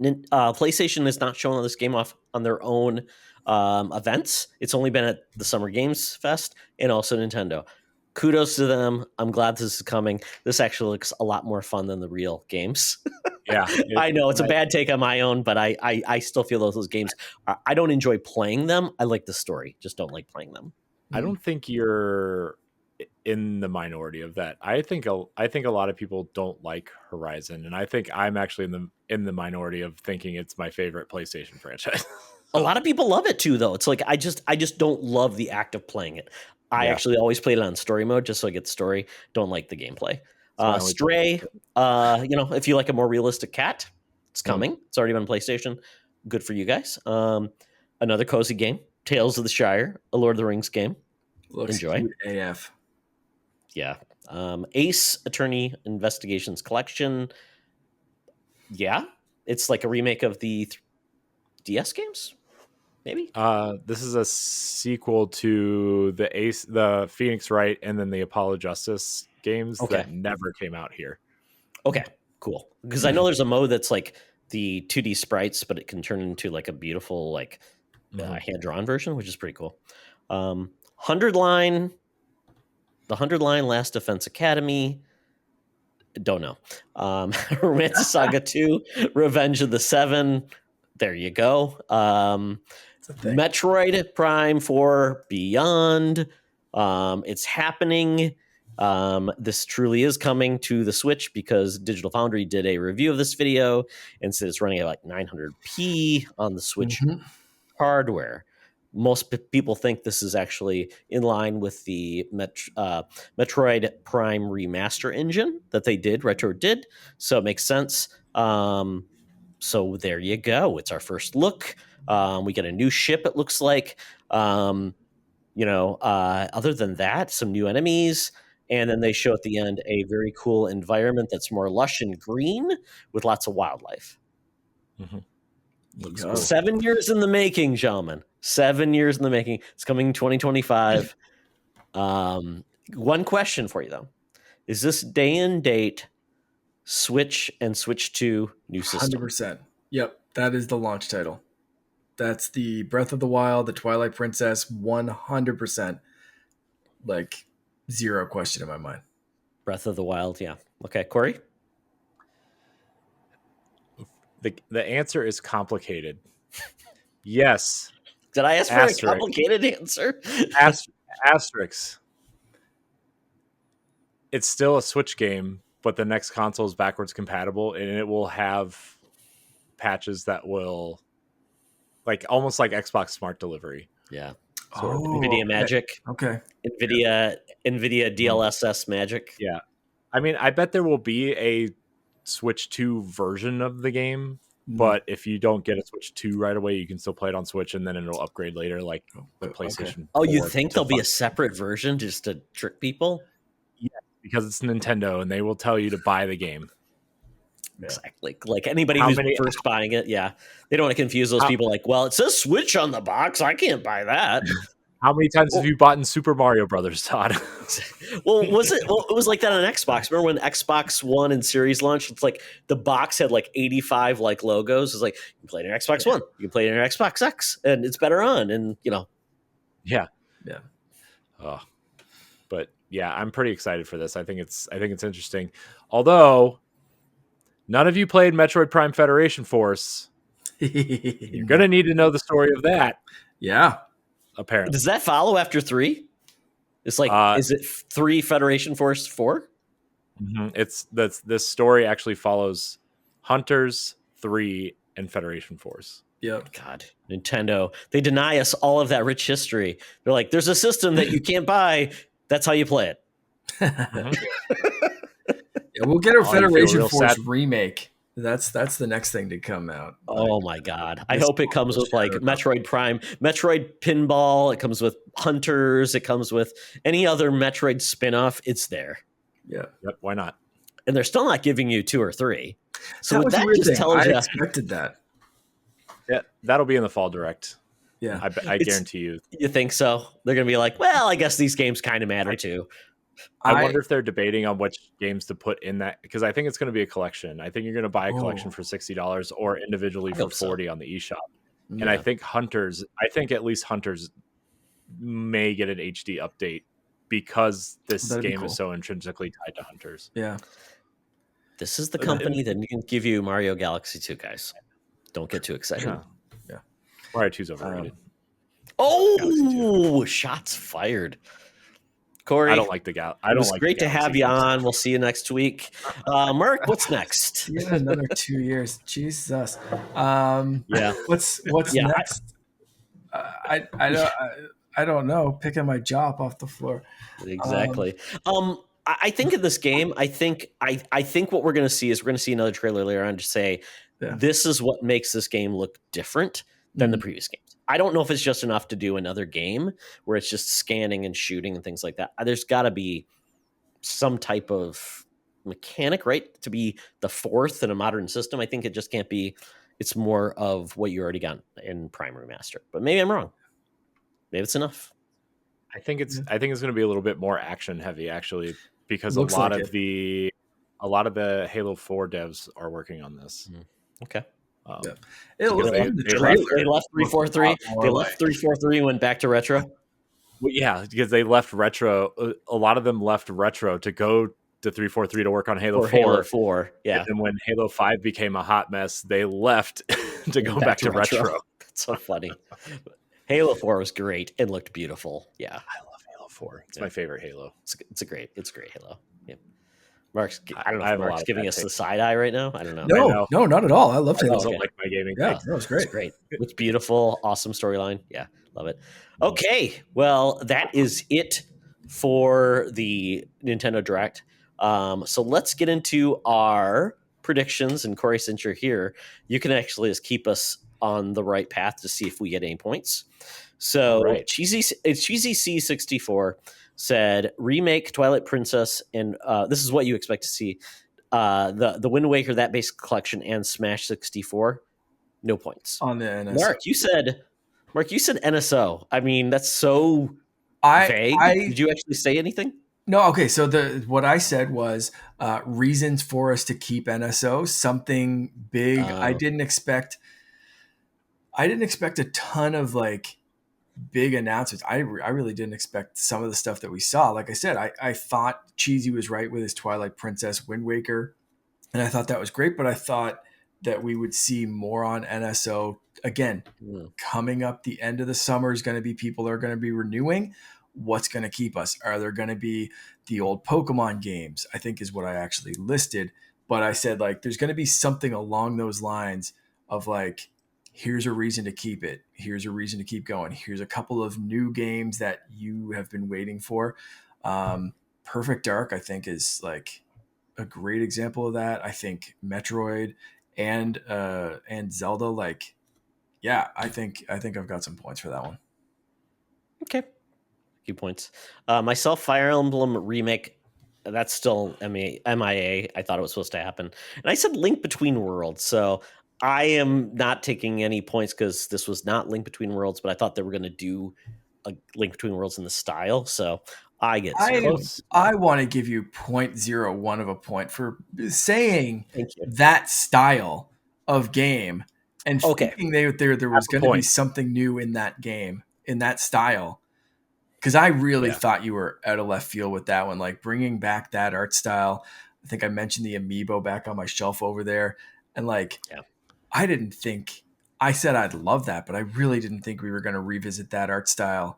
PlayStation is not showing this game off on their own events. It's only been at the Summer Games Fest and also Nintendo. Kudos to them. I'm glad this is coming. This actually looks a lot more fun than the real games. Yeah. I know it's a bad take on my own, but I still feel those games. I don't enjoy playing them. I like the story, just don't like playing them. I don't think you're in the minority of that. I think a lot of people don't like Horizon, and I think I'm actually in the minority of thinking it's my favorite PlayStation franchise. A lot of people love it too, though. It's like I just don't love the act of playing it. I actually always played it on story mode just so I get the story. Don't like the gameplay. Stray, if you like a more realistic cat, it's coming. It's already been on PlayStation. Good for you guys. Another cozy game, Tales of the Shire, a Lord of the Rings game. Looks Enjoy. cute AF. Yeah. Ace Attorney Investigations Collection. Yeah. It's like a remake of the DS games, maybe? This is a sequel to the Phoenix Wright and then the Apollo Justice games that never came out here. Okay, cool. Because I know there's a mode that's like the 2D sprites, but it can turn into like a beautiful hand-drawn version, which is pretty cool. 100 Line, the 100 Line Last Defense Academy. Don't know. Romantic Saga 2, Revenge of the Seven. There you go. Metroid Prime 4 Beyond. It's happening. This truly is coming to the Switch because Digital Foundry did a review of this video and said it's running at like 900p on the Switch hardware. Most people think this is actually in line with the Metroid Prime remaster engine that they did, Retro did. So it makes sense. So there you go. It's our first look. We get a new ship, it looks like. Other than that, some new enemies. And then they show at the end a very cool environment that's more lush and green with lots of wildlife. Mm-hmm. Looks Yo. cool. 7 years in the making, gentlemen. 7 years in the making. It's coming 2025. One question for you, though. Is this day and date Switch and Switch 2 new system? 100%. Yep, that is the launch title. That's the Breath of the Wild, the Twilight Princess, 100%. Like, zero question in my mind. Breath of the Wild, yeah. Okay, Corey? The answer is complicated. Yes. Did I ask for Asterisk. a complicated answer? Asterisk. It's still a Switch game, but the next console is backwards compatible, and it will have patches that will, like, almost like Xbox Smart Delivery. Yeah. Oh, NVIDIA Magic. Okay. NVIDIA DLSS Magic. Yeah. I mean, I bet there will be a Switch 2 version of the game, but if you don't get a Switch 2 right away, you can still play it on Switch, and then it'll upgrade later, like the PlayStation. Oh, you 4 think to there'll be 5. a separate version just to trick people? Yeah, because it's Nintendo, and they will tell you to buy the game. Yeah. Exactly. Like anybody who's first buying it, yeah. They don't want to confuse those people like, well, it says Switch on the box. I can't buy that. How many times have you bought in Super Mario Brothers, Todd? Well, it was like that on Xbox. Remember when Xbox One and Series launched? It's like the box had like 85 like logos. It's like, you can play it in your Xbox One, you can play it in your Xbox X, and it's better on. And Yeah. Yeah. But yeah, I'm pretty excited for this. I think it's interesting. Although none of you played Metroid Prime Federation Force, you're gonna need to know the story of that. Yeah. Apparently. Does that follow after 3? It's like, is it 3 Federation Force 4? Mm-hmm. This story actually follows Hunters 3 and Federation Force. Yep. God, Nintendo, they deny us all of that rich history. They're like, there's a system that you can't buy. That's how you play it. Yeah, we'll get our Federation Force sad. remake. That's the next thing to come out. Oh my God. I hope it comes with like Metroid Prime, Metroid Pinball. It comes with Hunters. It comes with any other Metroid spinoff. It's there. Yeah. Yep. Why not? And they're still not giving you 2 or 3. So that that just tells you. I expected that. Yeah, that'll be in the fall direct. Yeah. I guarantee you. You think so? They're going to be like, well, I guess these games kind of matter too. I wonder if they're debating on which games to put in that, because I think it's going to be a collection. I think you're going to buy a collection for $60 or individually for $40 on the eShop. Yeah. And I think at least Hunters may get an HD update because this game is so intrinsically tied to Hunters. Yeah. This is the company that can give you Mario Galaxy 2, guys. Don't get too excited. Yeah. Mario 2's overrated. Shots fired. Corey, I don't like the gal. I don't It's like great to have you on. We'll see you next week. Mark, what's next? Yeah, another 2 years. Jesus. Yeah. What's next? I don't know. Picking my job off the floor. Exactly. I think in this game, I think what we're going to see is we're going to see another trailer later on to say this is what makes this game look different than the previous games. I don't know if it's just enough to do another game where it's just scanning and shooting and things like that. There's got to be some type of mechanic, right, to be the fourth in a modern system. I think it just can't be. It's more of what you already got in Prime Remaster. But maybe I'm wrong. Maybe it's enough. I think it's going to be a little bit more action heavy, actually, because a lot of the Halo 4 devs are working on this. Okay. They left 343. They left 343 and went back to retro. Well, yeah, because they left retro. A lot of them left retro to go to 343 to work on Halo 4. Halo 4, yeah. And then when Halo 5 became a hot mess, they left to go back to retro. That's so funny. Halo 4 was great and looked beautiful. Yeah, I love Halo 4. It's my favorite Halo. It's a great Halo. Yeah. Mark's, I don't know if Mark's giving us the side eye right now. I don't know. No, not at all. I love Halo. I don't like my gaming. Yeah, that was great. It's great. It's beautiful. Awesome storyline. Yeah, love it. Okay, well, that is it for the Nintendo Direct. So let's get into our predictions. And Corey, since you're here, you can actually just keep us on the right path to see if we get any points. So Right. Cheesy C64 said remake Twilight Princess, and this is what you expect to see. The Wind Waker, that basic collection, and Smash 64, no points. On the NSO. Mark, you said NSO. I mean, that's so vague. Did you actually say anything? No, okay. So what I said was reasons for us to keep NSO, something big. I didn't expect a ton of like big announcements. I really didn't expect some of the stuff that we saw. Like I said, I thought Cheesy was right with his Twilight Princess Wind Waker, and I thought that was great, but I thought that we would see more on NSO. Again, coming up the end of the summer is going to be people are going to be renewing. What's going to keep us? Are there going to be the old Pokemon games? I think is what I actually listed. But I said, like, there's going to be something along those lines of like, here's a reason to keep it. Here's a reason to keep going. Here's a couple of new games that you have been waiting for. Perfect Dark, I think, is like a great example of that. I think Metroid and Zelda, like, yeah, I think I've got some points for that one. Okay. Few points. Myself, Fire Emblem Remake, that's still MIA. I thought it was supposed to happen. And I said Link Between Worlds. So I am not taking any points because this was not Link Between Worlds, but I thought they were going to do a Link Between Worlds in the style. So I get I want to give you 0.01 of a point for saying that style of game and thinking there was going to be something new in that game, in that style. Because I really thought you were out of left field with that one, like bringing back that art style. I think I mentioned the amiibo back on my shelf over there. And like, I didn't think, I said I'd love that, but I really didn't think we were going to revisit that art style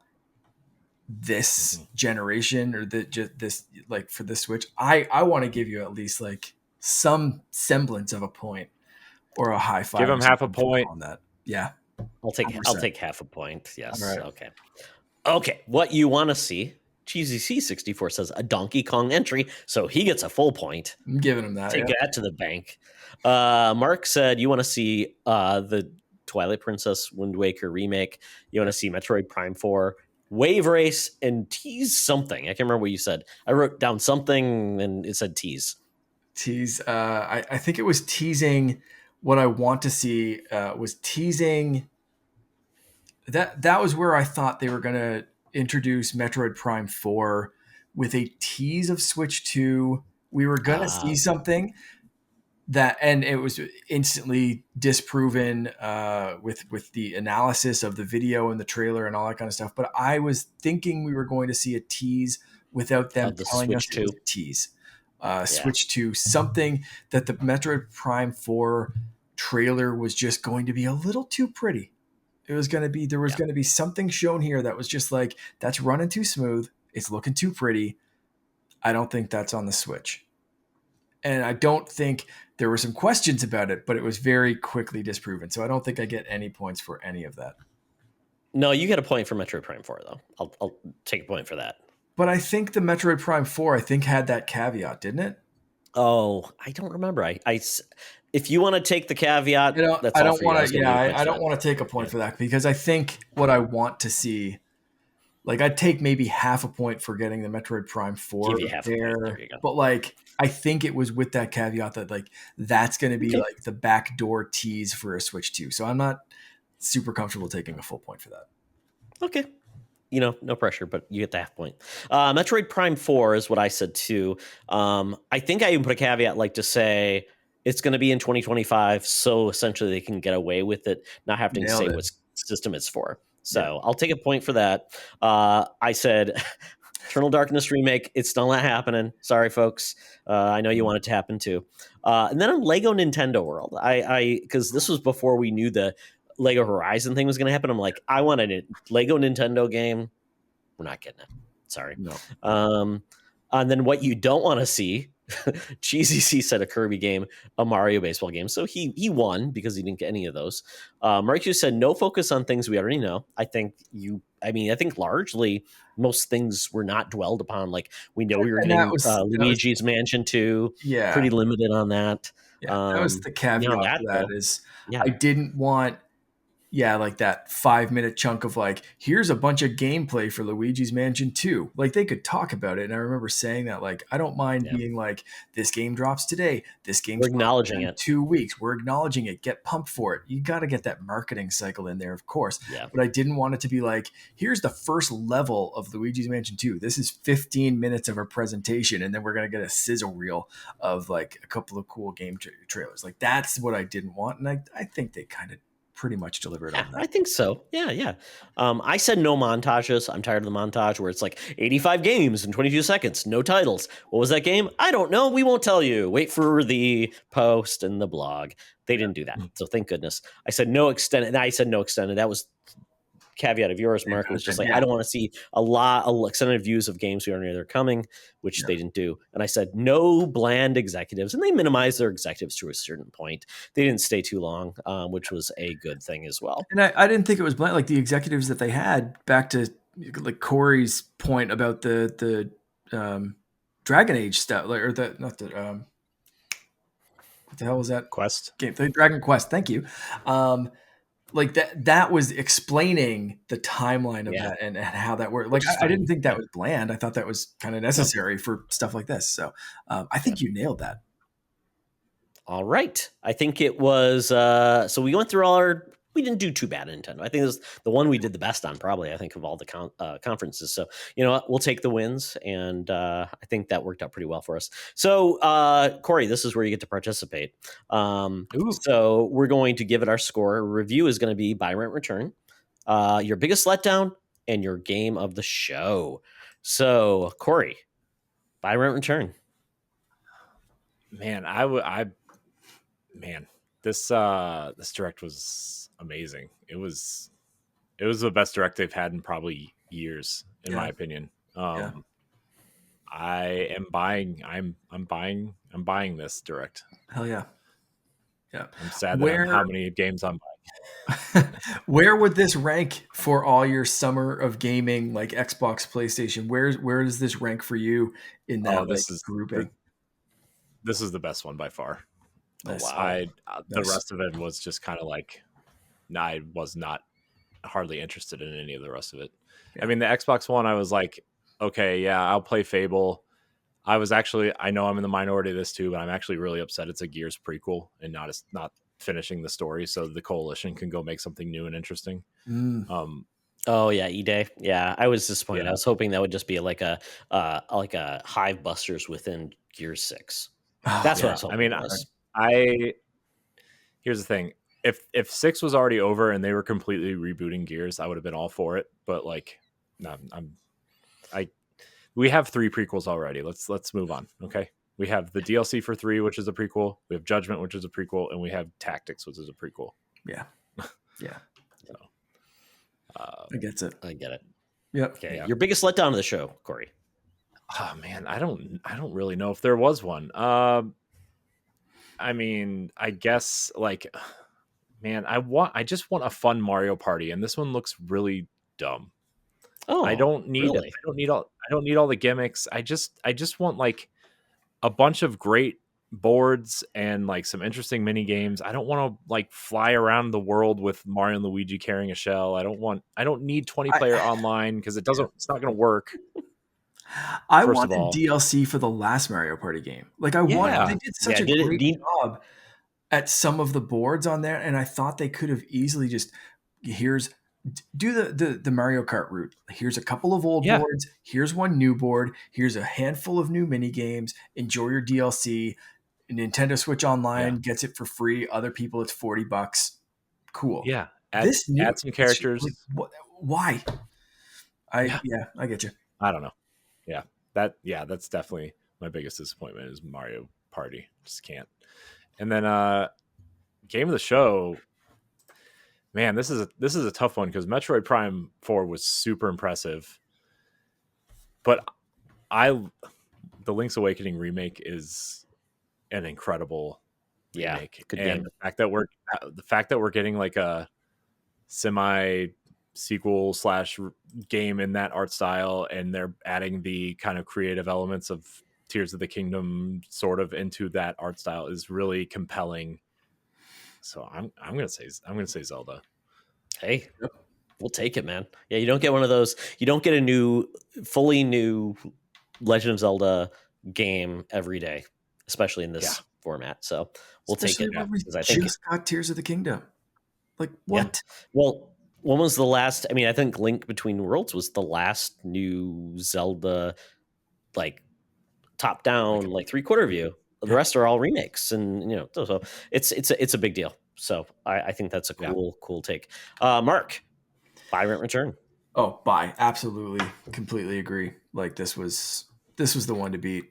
this generation or this, like for the Switch. I want to give you at least like some semblance of a point or a high five. Give him half a point on that. Yeah. I'll take half a point. Yes. Right. Okay. What you want to see? Cheesy C64 says a Donkey Kong entry, so he gets a full point. I'm giving him that. Take that to the bank. Mark said you want to see the Twilight Princess Wind Waker remake. You want to see Metroid Prime 4, Wave Race, and tease something. I can't remember what you said. I wrote down something and it said tease. Tease. I think it was teasing. What I want to see was teasing. That was where I thought they were going to introduce Metroid Prime 4 with a tease of Switch 2. We were going to see something that, and it was instantly disproven with the analysis of the video and the trailer and all that kind of stuff. But I was thinking we were going to see a tease without them telling us it was a tease. Switch 2, something that the Metroid Prime 4 trailer was just going to be a little too pretty. It was going to be, there was going to be something shown here that was just like, that's running too smooth. It's looking too pretty. I don't think that's on the Switch. And I don't think there were some questions about it, but it was very quickly disproven. So I don't think I get any points for any of that. No, you get a point for Metroid Prime 4 though. I'll take a point for that. But I think the Metroid Prime 4, I think had that caveat, didn't it? Oh, I don't remember. If you want to take the caveat, that's I don't want to. Yeah, I don't want to take a point for that because I think what I want to see, like I'd take maybe half a point for getting the Metroid Prime 4 Give you half a point. There you go. But like, I think it was with that caveat that like that's going to be like the backdoor tease for a Switch 2. So I'm not super comfortable taking a full point for that. Okay. No pressure, but you get the half point. Metroid Prime 4 is what I said too. I think I even put a caveat like to say it's going to be in 2025, so essentially they can get away with it, not having to say what system it's for. So I'll take a point for that. I said Eternal Darkness remake, it's still not happening. Sorry, folks. I know you want it to happen too. And then on Lego Nintendo World, because this was before we knew the Lego Horizon thing was going to happen. I'm like, I want a Lego Nintendo game. We're not getting it. Sorry. No. And then what you don't want to see, Cheesy C said a Kirby game, a Mario baseball game. So he won because he didn't get any of those. Marcus said no focus on things we already know. I think largely most things were not dwelled upon. Like we know we were getting Luigi's Mansion 2. Yeah. Pretty limited on that. Yeah, that was the caveat to that is I didn't want yeah, like that 5-minute chunk of like, here's a bunch of gameplay for Luigi's Mansion 2. Like they could talk about it. And I remember saying that, like, I don't mind Yeah. being like, this game drops today. This game's We're acknowledging in it. 2 weeks. We're acknowledging it. Get pumped for it. You got to get that marketing cycle in there, of course. Yeah. But I didn't want it to be like, here's the first level of Luigi's Mansion 2. This is 15 minutes of a presentation. And then we're going to get a sizzle reel of like a couple of cool game trailers. Like that's what I didn't want. And I think they kind of pretty much delivered Yeah, on that. I think so. Yeah. I said no montages. I'm tired of the montage where it's like 85 games in 22 seconds, no titles. What was that game? I don't know. We won't tell you. Wait for the post and the blog. They didn't do that. So thank goodness. I said no extended. And I said no extended. That was caveat of yours, Mark. It was just like, I don't want to see a lot of extended views of games we already know they're coming, which they didn't do. And I said no bland executives, and they minimized their executives to a certain point. They didn't stay too long, which was a good thing as well. And I didn't think it was bland. Like the executives that they had, back to like Corey's point about the Dragon Age stuff, like, or the not the what the hell was that Quest game? The Dragon Quest. Thank you. Like that was explaining the timeline of that and how that worked. Like I didn't think that was bland. I thought that was kind of necessary for stuff like this. So I think you nailed that. All right. I think it was so we went through we didn't do too bad at Nintendo. I think it was the one we did the best on, probably, I think, of all the conferences. So, you know what? We'll take the wins, and I think that worked out pretty well for us. So, Corey, this is where you get to participate. So we're going to give it our score. Review is going to be Buy Rent Return, your biggest letdown, and your game of the show. So, Corey, Buy Rent Return. Man, this direct was amazing. It was the best direct they've had in probably years, in my opinion. I am buying. I'm buying this direct. Hell yeah. Yeah. I'm sad that how many games I'm buying. Where would this rank for all your summer of gaming, like Xbox, PlayStation? Where does this rank for you in that grouping? This is the best one by far. Nice. The rest of it was just kind of like, I was not hardly interested in any of the rest of it. Yeah. I mean, the Xbox One, I was like, okay, yeah, I'll play Fable. I know I'm in the minority of this too, but I'm actually really upset it's a Gears prequel and not finishing the story, so the Coalition can go make something new and interesting. Oh yeah, E-Day. Yeah, I was disappointed. Yeah. I was hoping that would just be like a Hive Busters within Gears 6. That's what I was hoping. I mean, here's the thing. If 6 was already over and they were completely rebooting Gears, I would have been all for it. But like, no, we have 3 prequels already. Let's move on. Okay. We have the DLC for 3, which is a prequel. We have Judgment, which is a prequel, and we have Tactics, which is a prequel. Yeah. Yeah. So I get it. I get it. Yep. Okay. Yeah. Your biggest letdown of the show, Corey. Oh man, I don't really know if there was one. I mean, I guess like, man, I just want a fun Mario Party, and this one looks really dumb. Oh, I don't need really? I don't need all the gimmicks. I just want like a bunch of great boards and like some interesting mini games. I don't want to like fly around the world with Mario and Luigi carrying a shell. I don't need 20-player online because it's not going to work. I wanted DLC for the last Mario Party game. Like they did such a great job at some of the boards on there, and I thought they could have easily just do the Mario Kart route. Here's a couple of old boards. Here's one new board. Here's a handful of new mini games. Enjoy your DLC. Nintendo Switch Online gets it for free. Other people, it's $40. Cool. Yeah. Add some characters. Like, why? I get you. I don't know. That's definitely my biggest disappointment is Mario Party. Just can't. And then game of the show. Man, this is a tough one because Metroid Prime 4 was super impressive. But the Link's Awakening remake is an incredible remake. Good and game. The fact that we're getting like a semi sequel / game in that art style, and they're adding the kind of creative elements of Tears of the Kingdom sort of into that art style is really compelling. So I'm gonna say Zelda. Hey, Yep. we'll take it, man. Yeah, you don't get one of those. You don't get a fully new Legend of Zelda game every day, especially in Yeah. this format. So we'll take Especially it when we because I think, just got Tears of the Kingdom. Like, yeah. what? Well, when was the last? I mean, I think Link Between Worlds was the last new Zelda, like top down, like 3/4 view. The Yeah. rest are all remakes, and so it's a big deal. So I think that's a cool take. Mark, buy rent return. Oh, bye. Absolutely, completely agree. Like this was the one to beat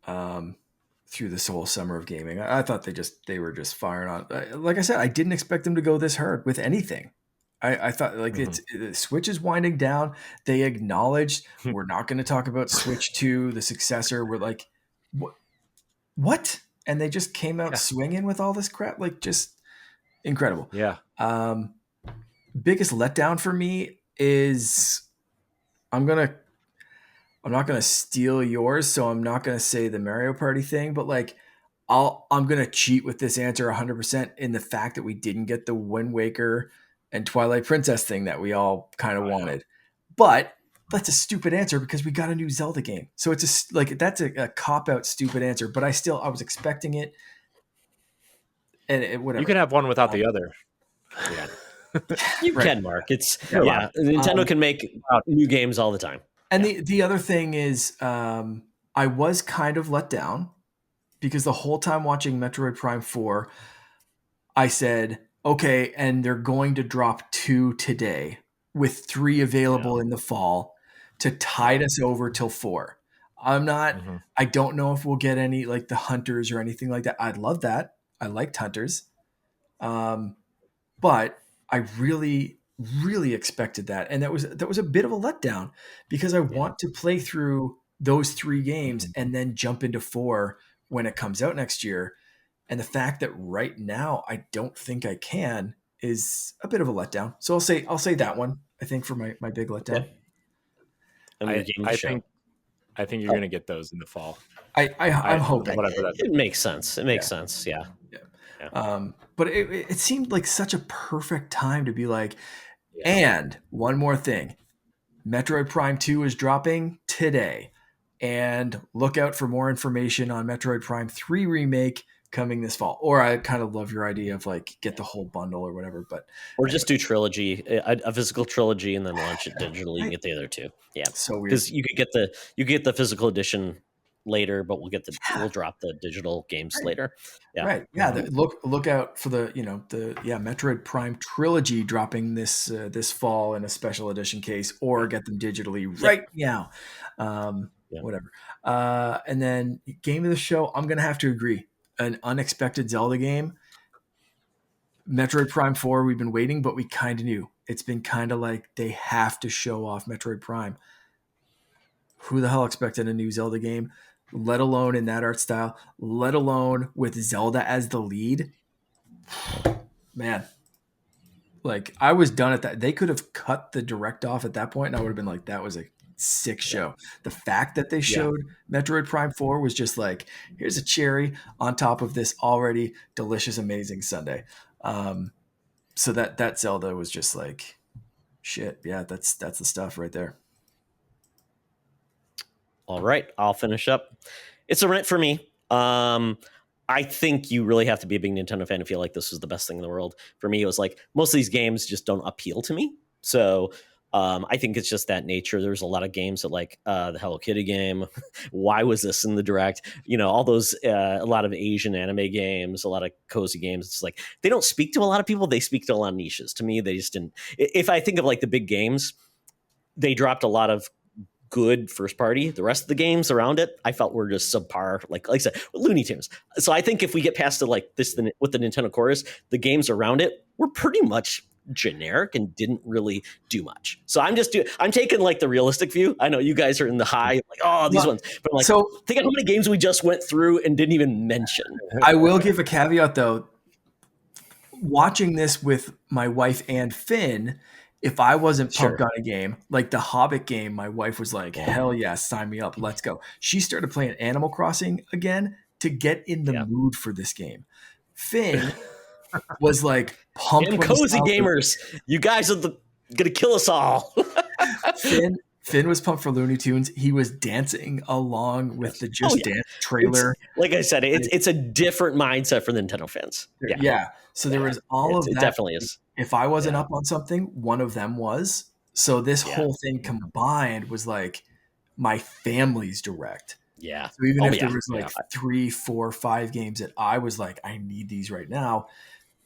through this whole summer of gaming. I thought they were just firing on. Like I said, I didn't expect them to go this hard with anything. I thought like Switch is winding down. They acknowledged we're not going to talk about Switch 2, the successor. We're like, what? And they just came out swinging with all this crap. Like, just incredible. Yeah. Biggest letdown for me is I'm not gonna steal yours, so I'm not gonna say the Mario Party thing, but like I'm gonna cheat with this answer 100% in the fact that we didn't get the Wind Waker and Twilight Princess thing that we all kind of wanted. But that's a stupid answer because we got a new Zelda game. So it's that's a cop out stupid answer, but I was expecting it, and whatever. You can have one without the other. Yeah. You Right. can, Mark. Nintendo can make new games all the time. And the other thing is, I was kind of let down because the whole time watching Metroid Prime 4, I said, okay, and they're going to drop 2 today with 3 available in the fall to tide us over till 4. I don't know if we'll get any like the Hunters or anything like that. I'd love that. I liked Hunters. But I really, really expected that. And that was a bit of a letdown because I want to play through those 3 games and then jump into 4 when it comes out next year. And the fact that right now I don't think I can is a bit of a letdown. So I'll say that one, I think, for my big letdown. Yeah. I think you're going to get those in the fall. I'm hoping. It makes sense. It makes sense. Yeah. But it seemed like such a perfect time to be like, and one more thing, Metroid Prime 2 is dropping today, and look out for more information on Metroid Prime 3 remake coming this fall. Or I kind of love your idea of like get the whole bundle or whatever, or just do trilogy, a physical trilogy, and then launch it digitally and get the other 2. Yeah, so weird because you could get the physical edition later, but we'll drop the digital games later. Yeah, right. Yeah, look out for the Metroid Prime trilogy dropping this fall in a special edition case, or get them digitally right now. Whatever. And then game of the show, I'm gonna have to agree. An unexpected Zelda game. Metroid Prime 4, we've been waiting, but we kind of knew. It's been kind of like they have to show off Metroid Prime. Who the hell expected a new Zelda game, let alone in that art style, let alone with Zelda as the lead? Man, like I was done at that. They could have cut the direct off at that point, and I would have been like, that was a sick show. The fact that they showed Metroid Prime 4 was just like, here's a cherry on top of this already delicious, amazing sundae. So that Zelda was just like, shit. Yeah, that's the stuff right there. All right, I'll finish up. It's a rent for me. I think you really have to be a big Nintendo fan to feel like this is the best thing in the world. For me, it was like most of these games just don't appeal to me. So I think it's just that nature. There's a lot of games that like the Hello Kitty game. Why was this in the direct? All those, a lot of Asian anime games, a lot of cozy games. It's like they don't speak to a lot of people. They speak to a lot of niches. To me, they just didn't. If I think of like the big games, they dropped a lot of good first party. The rest of the games around it, I felt were just subpar. Like I said, Looney Tunes. So I think if we get past like this with the Nintendo Chorus, the games around it were pretty much generic and didn't really do much. So I'm taking like the realistic view. I know you guys are in the high, like, these ones, but I'm like, so think of how many games we just went through and didn't even mention. I will give a caveat though. Watching this with my wife and Finn, if I wasn't pumped on a game, like the Hobbit game, my wife was like, hell yeah, sign me up. Let's go. She started playing Animal Crossing again to get in the mood for this game. Finn was like pumped Damn when he cozy saw gamers, you guys are gonna kill us all. Finn was pumped for Looney Tunes. He was dancing along with the Just Dance trailer. Like I said, it's a different mindset for Nintendo fans. Yeah. So there was all of that. It definitely is. If I wasn't up on something, one of them was. So this whole thing combined was like my family's direct. Yeah. So even if there was like 3, 4, 5 games that I was like, I need these right now.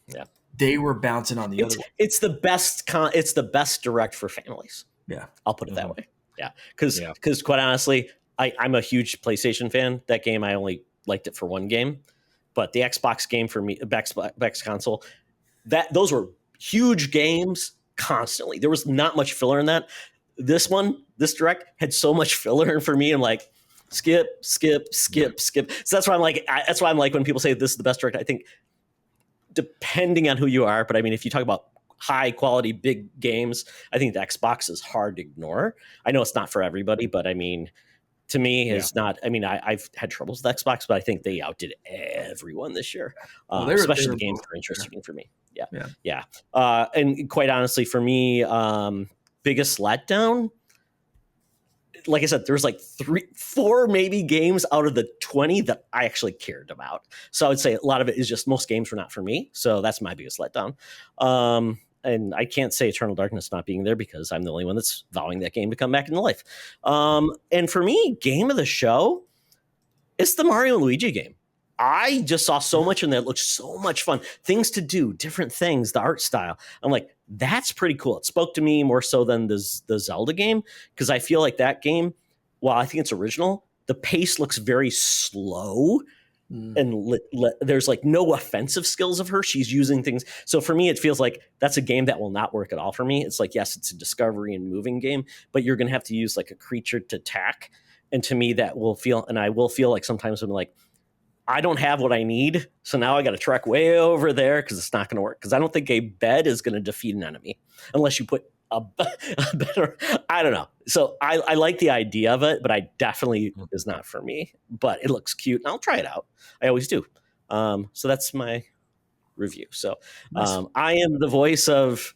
Yeah. They were bouncing on the other one. It's the best it's the best direct for families. Yeah. I'll put it that way. Yeah. Because quite honestly, I'm a huge PlayStation fan. That game, I only liked it for one game. But the Xbox game for me, Xbox console, those were huge games constantly. There was not much filler in that. This direct had so much filler for me. I'm like, skip. So that's why I'm like when people say this is the best direct, I think depending on who you are, but I mean, if you talk about high quality big games, I think the Xbox is hard to ignore. I know it's not for everybody, but I mean, to me, it's not. I mean, I've had troubles with Xbox, but I think they outdid everyone this year, especially the games that are interesting for me. Yeah. And quite honestly, for me, biggest letdown, like I said, there's like 4 maybe games out of the 20 that I actually cared about. So I would say a lot of it is just most games were not for me. So that's my biggest letdown. And I can't say Eternal Darkness not being there because I'm the only one that's vowing that game to come back into life. And for me, game of the show, it's the Mario and Luigi game. I just saw so much in there. It looked so much fun. Things to do, different things, the art style. I'm like, that's pretty cool. It spoke to me more so than the Zelda game because I feel like that game, while I think it's original, the pace looks very slow. And there's like no offensive skills of her. She's using things. So for me, it feels like that's a game that will not work at all for me. It's like, yes, it's a discovery and moving game, but you're going to have to use like a creature to attack. And to me, that will feel, and I will feel like sometimes I'm like, I don't have what I need. So now I got to trek way over there because it's not going to work. Because I don't think a bed is going to defeat an enemy unless you put a better, I don't know. So I like the idea of it, but I definitely is not for me. But it looks cute, and I'll try it out. I always do. So that's my review. So I am the voice of,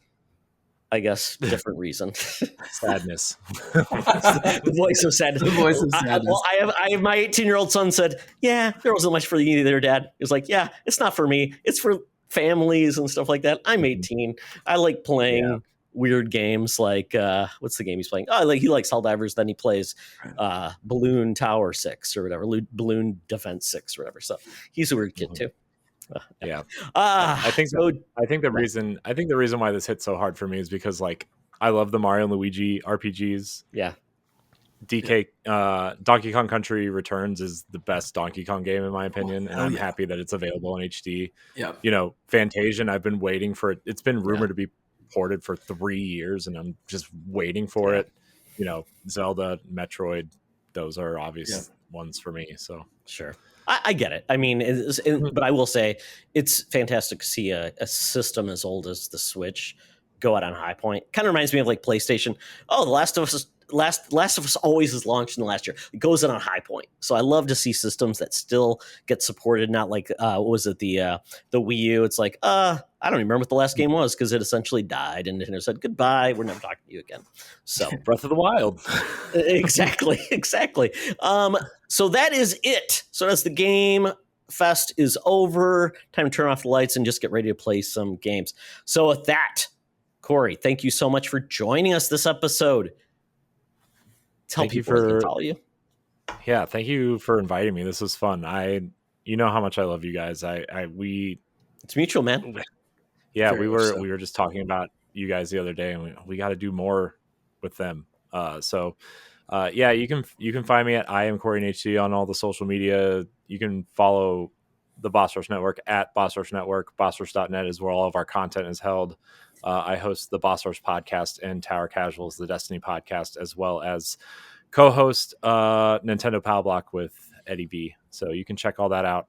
I guess, different reason. Sadness. The voice of sadness. The voice of sadness. I have my 18-year-old son said, yeah, there wasn't much for you there, Dad. He was like, yeah, it's not for me. It's for families and stuff like that. I'm 18. I like playing weird games like what's the game he's playing? Oh, like he likes Helldivers. Then he plays Balloon Tower 6 or whatever, Balloon Defense 6 or whatever. So he's a weird kid too. I think the reason why this hit so hard for me is because like I love the Mario and Luigi RPGs. Donkey Kong Country Returns is the best Donkey Kong game in my opinion, and I'm happy that it's available in HD. You know, Fantasian, I've been waiting for it. It's been rumored to be ported for 3 years, and I'm just waiting for it. You know, Zelda, Metroid, those are obvious ones for me. So sure. I get it. I mean, but I will say it's fantastic to see a system as old as the Switch go out on high point. Kind of reminds me of like PlayStation. Oh, The Last of Us always is launched in the last year. It goes out on high point. So I love to see systems that still get supported. Not like what was it, the Wii U? It's like I don't even remember what the last game was because it essentially died and Nintendo said goodbye. We're never talking to you again. So Breath of the Wild. exactly. So that is it. So as the game fest is over, time to turn off the lights and just get ready to play some games. So with that, Corey, thank you so much for joining us this episode. Tell people where they can follow you. Yeah, thank you for inviting me. This was fun. You know how much I love you guys. It's mutual, man. Yeah, we were just talking about you guys the other day, and we got to do more with them. You can find me at IAmCoreyInHD on all the social media. You can follow the Boss Rush Network at Boss Rush Network. BossRush.net is where all of our content is held. I host the Boss Rush podcast and Tower Casuals, the Destiny podcast, as well as co-host Nintendo Pal Block with Eddie B. So you can check all that out.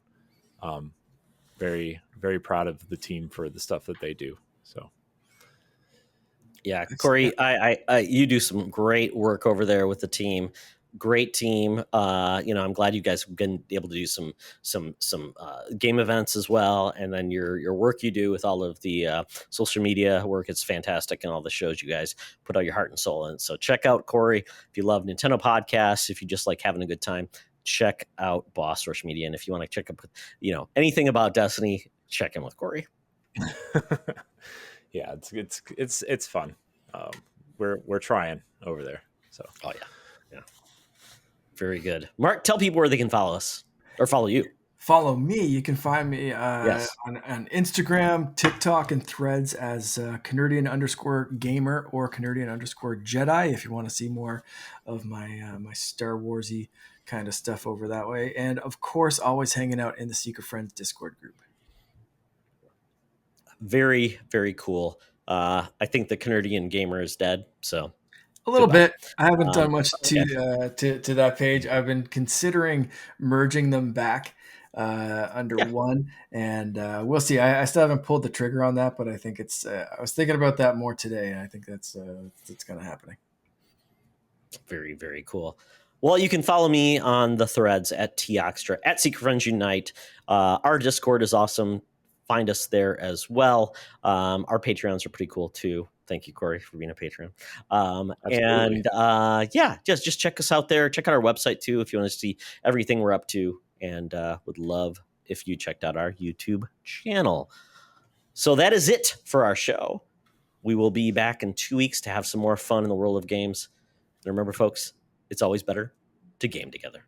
Very, very proud of the team for the stuff that they do. So, yeah, Corey, I you do some great work over there with the team. great team. I'm glad you guys have been able to do some game events as well, and then your work you do with all of the social media work. It's fantastic, and all the shows you guys put all your heart and soul in. So check out Corey if you love Nintendo podcasts. If you just like having a good time, check out Boss Rush Media, and if you want to check up anything about Destiny, check in with Corey. Yeah, it's fun. We're trying over there. So yeah, very good. Mark, tell people where they can follow us or follow you. Follow me. You can find me Yes. on Instagram, TikTok, and Threads as Canardian_gamer or Canardian_Jedi. If you want to see more of my my Star Warsy kind of stuff over that way, and of course, always hanging out in the Secret Friends Discord group. Very, very cool. I think the Canardian gamer is dead. So a little goodbye. bit. I haven't done much to that page. I've been considering merging them back under one, and we'll see. I still haven't pulled the trigger on that, but I think it's. I was thinking about that more today, and I think that's kind of happening. Very, very cool. Well, you can follow me on the threads at TOxtra, at Secret Friends Unite. Our Discord is awesome. Find us there as well. Our Patreons are pretty cool too. Thank you, Corey, for being a Patreon. Just check us out there. Check out our website too if you want to see everything we're up to, and would love if you checked out our YouTube channel. So that is it for our show. We will be back in 2 weeks to have some more fun in the world of games. And remember, folks, it's always better to game together.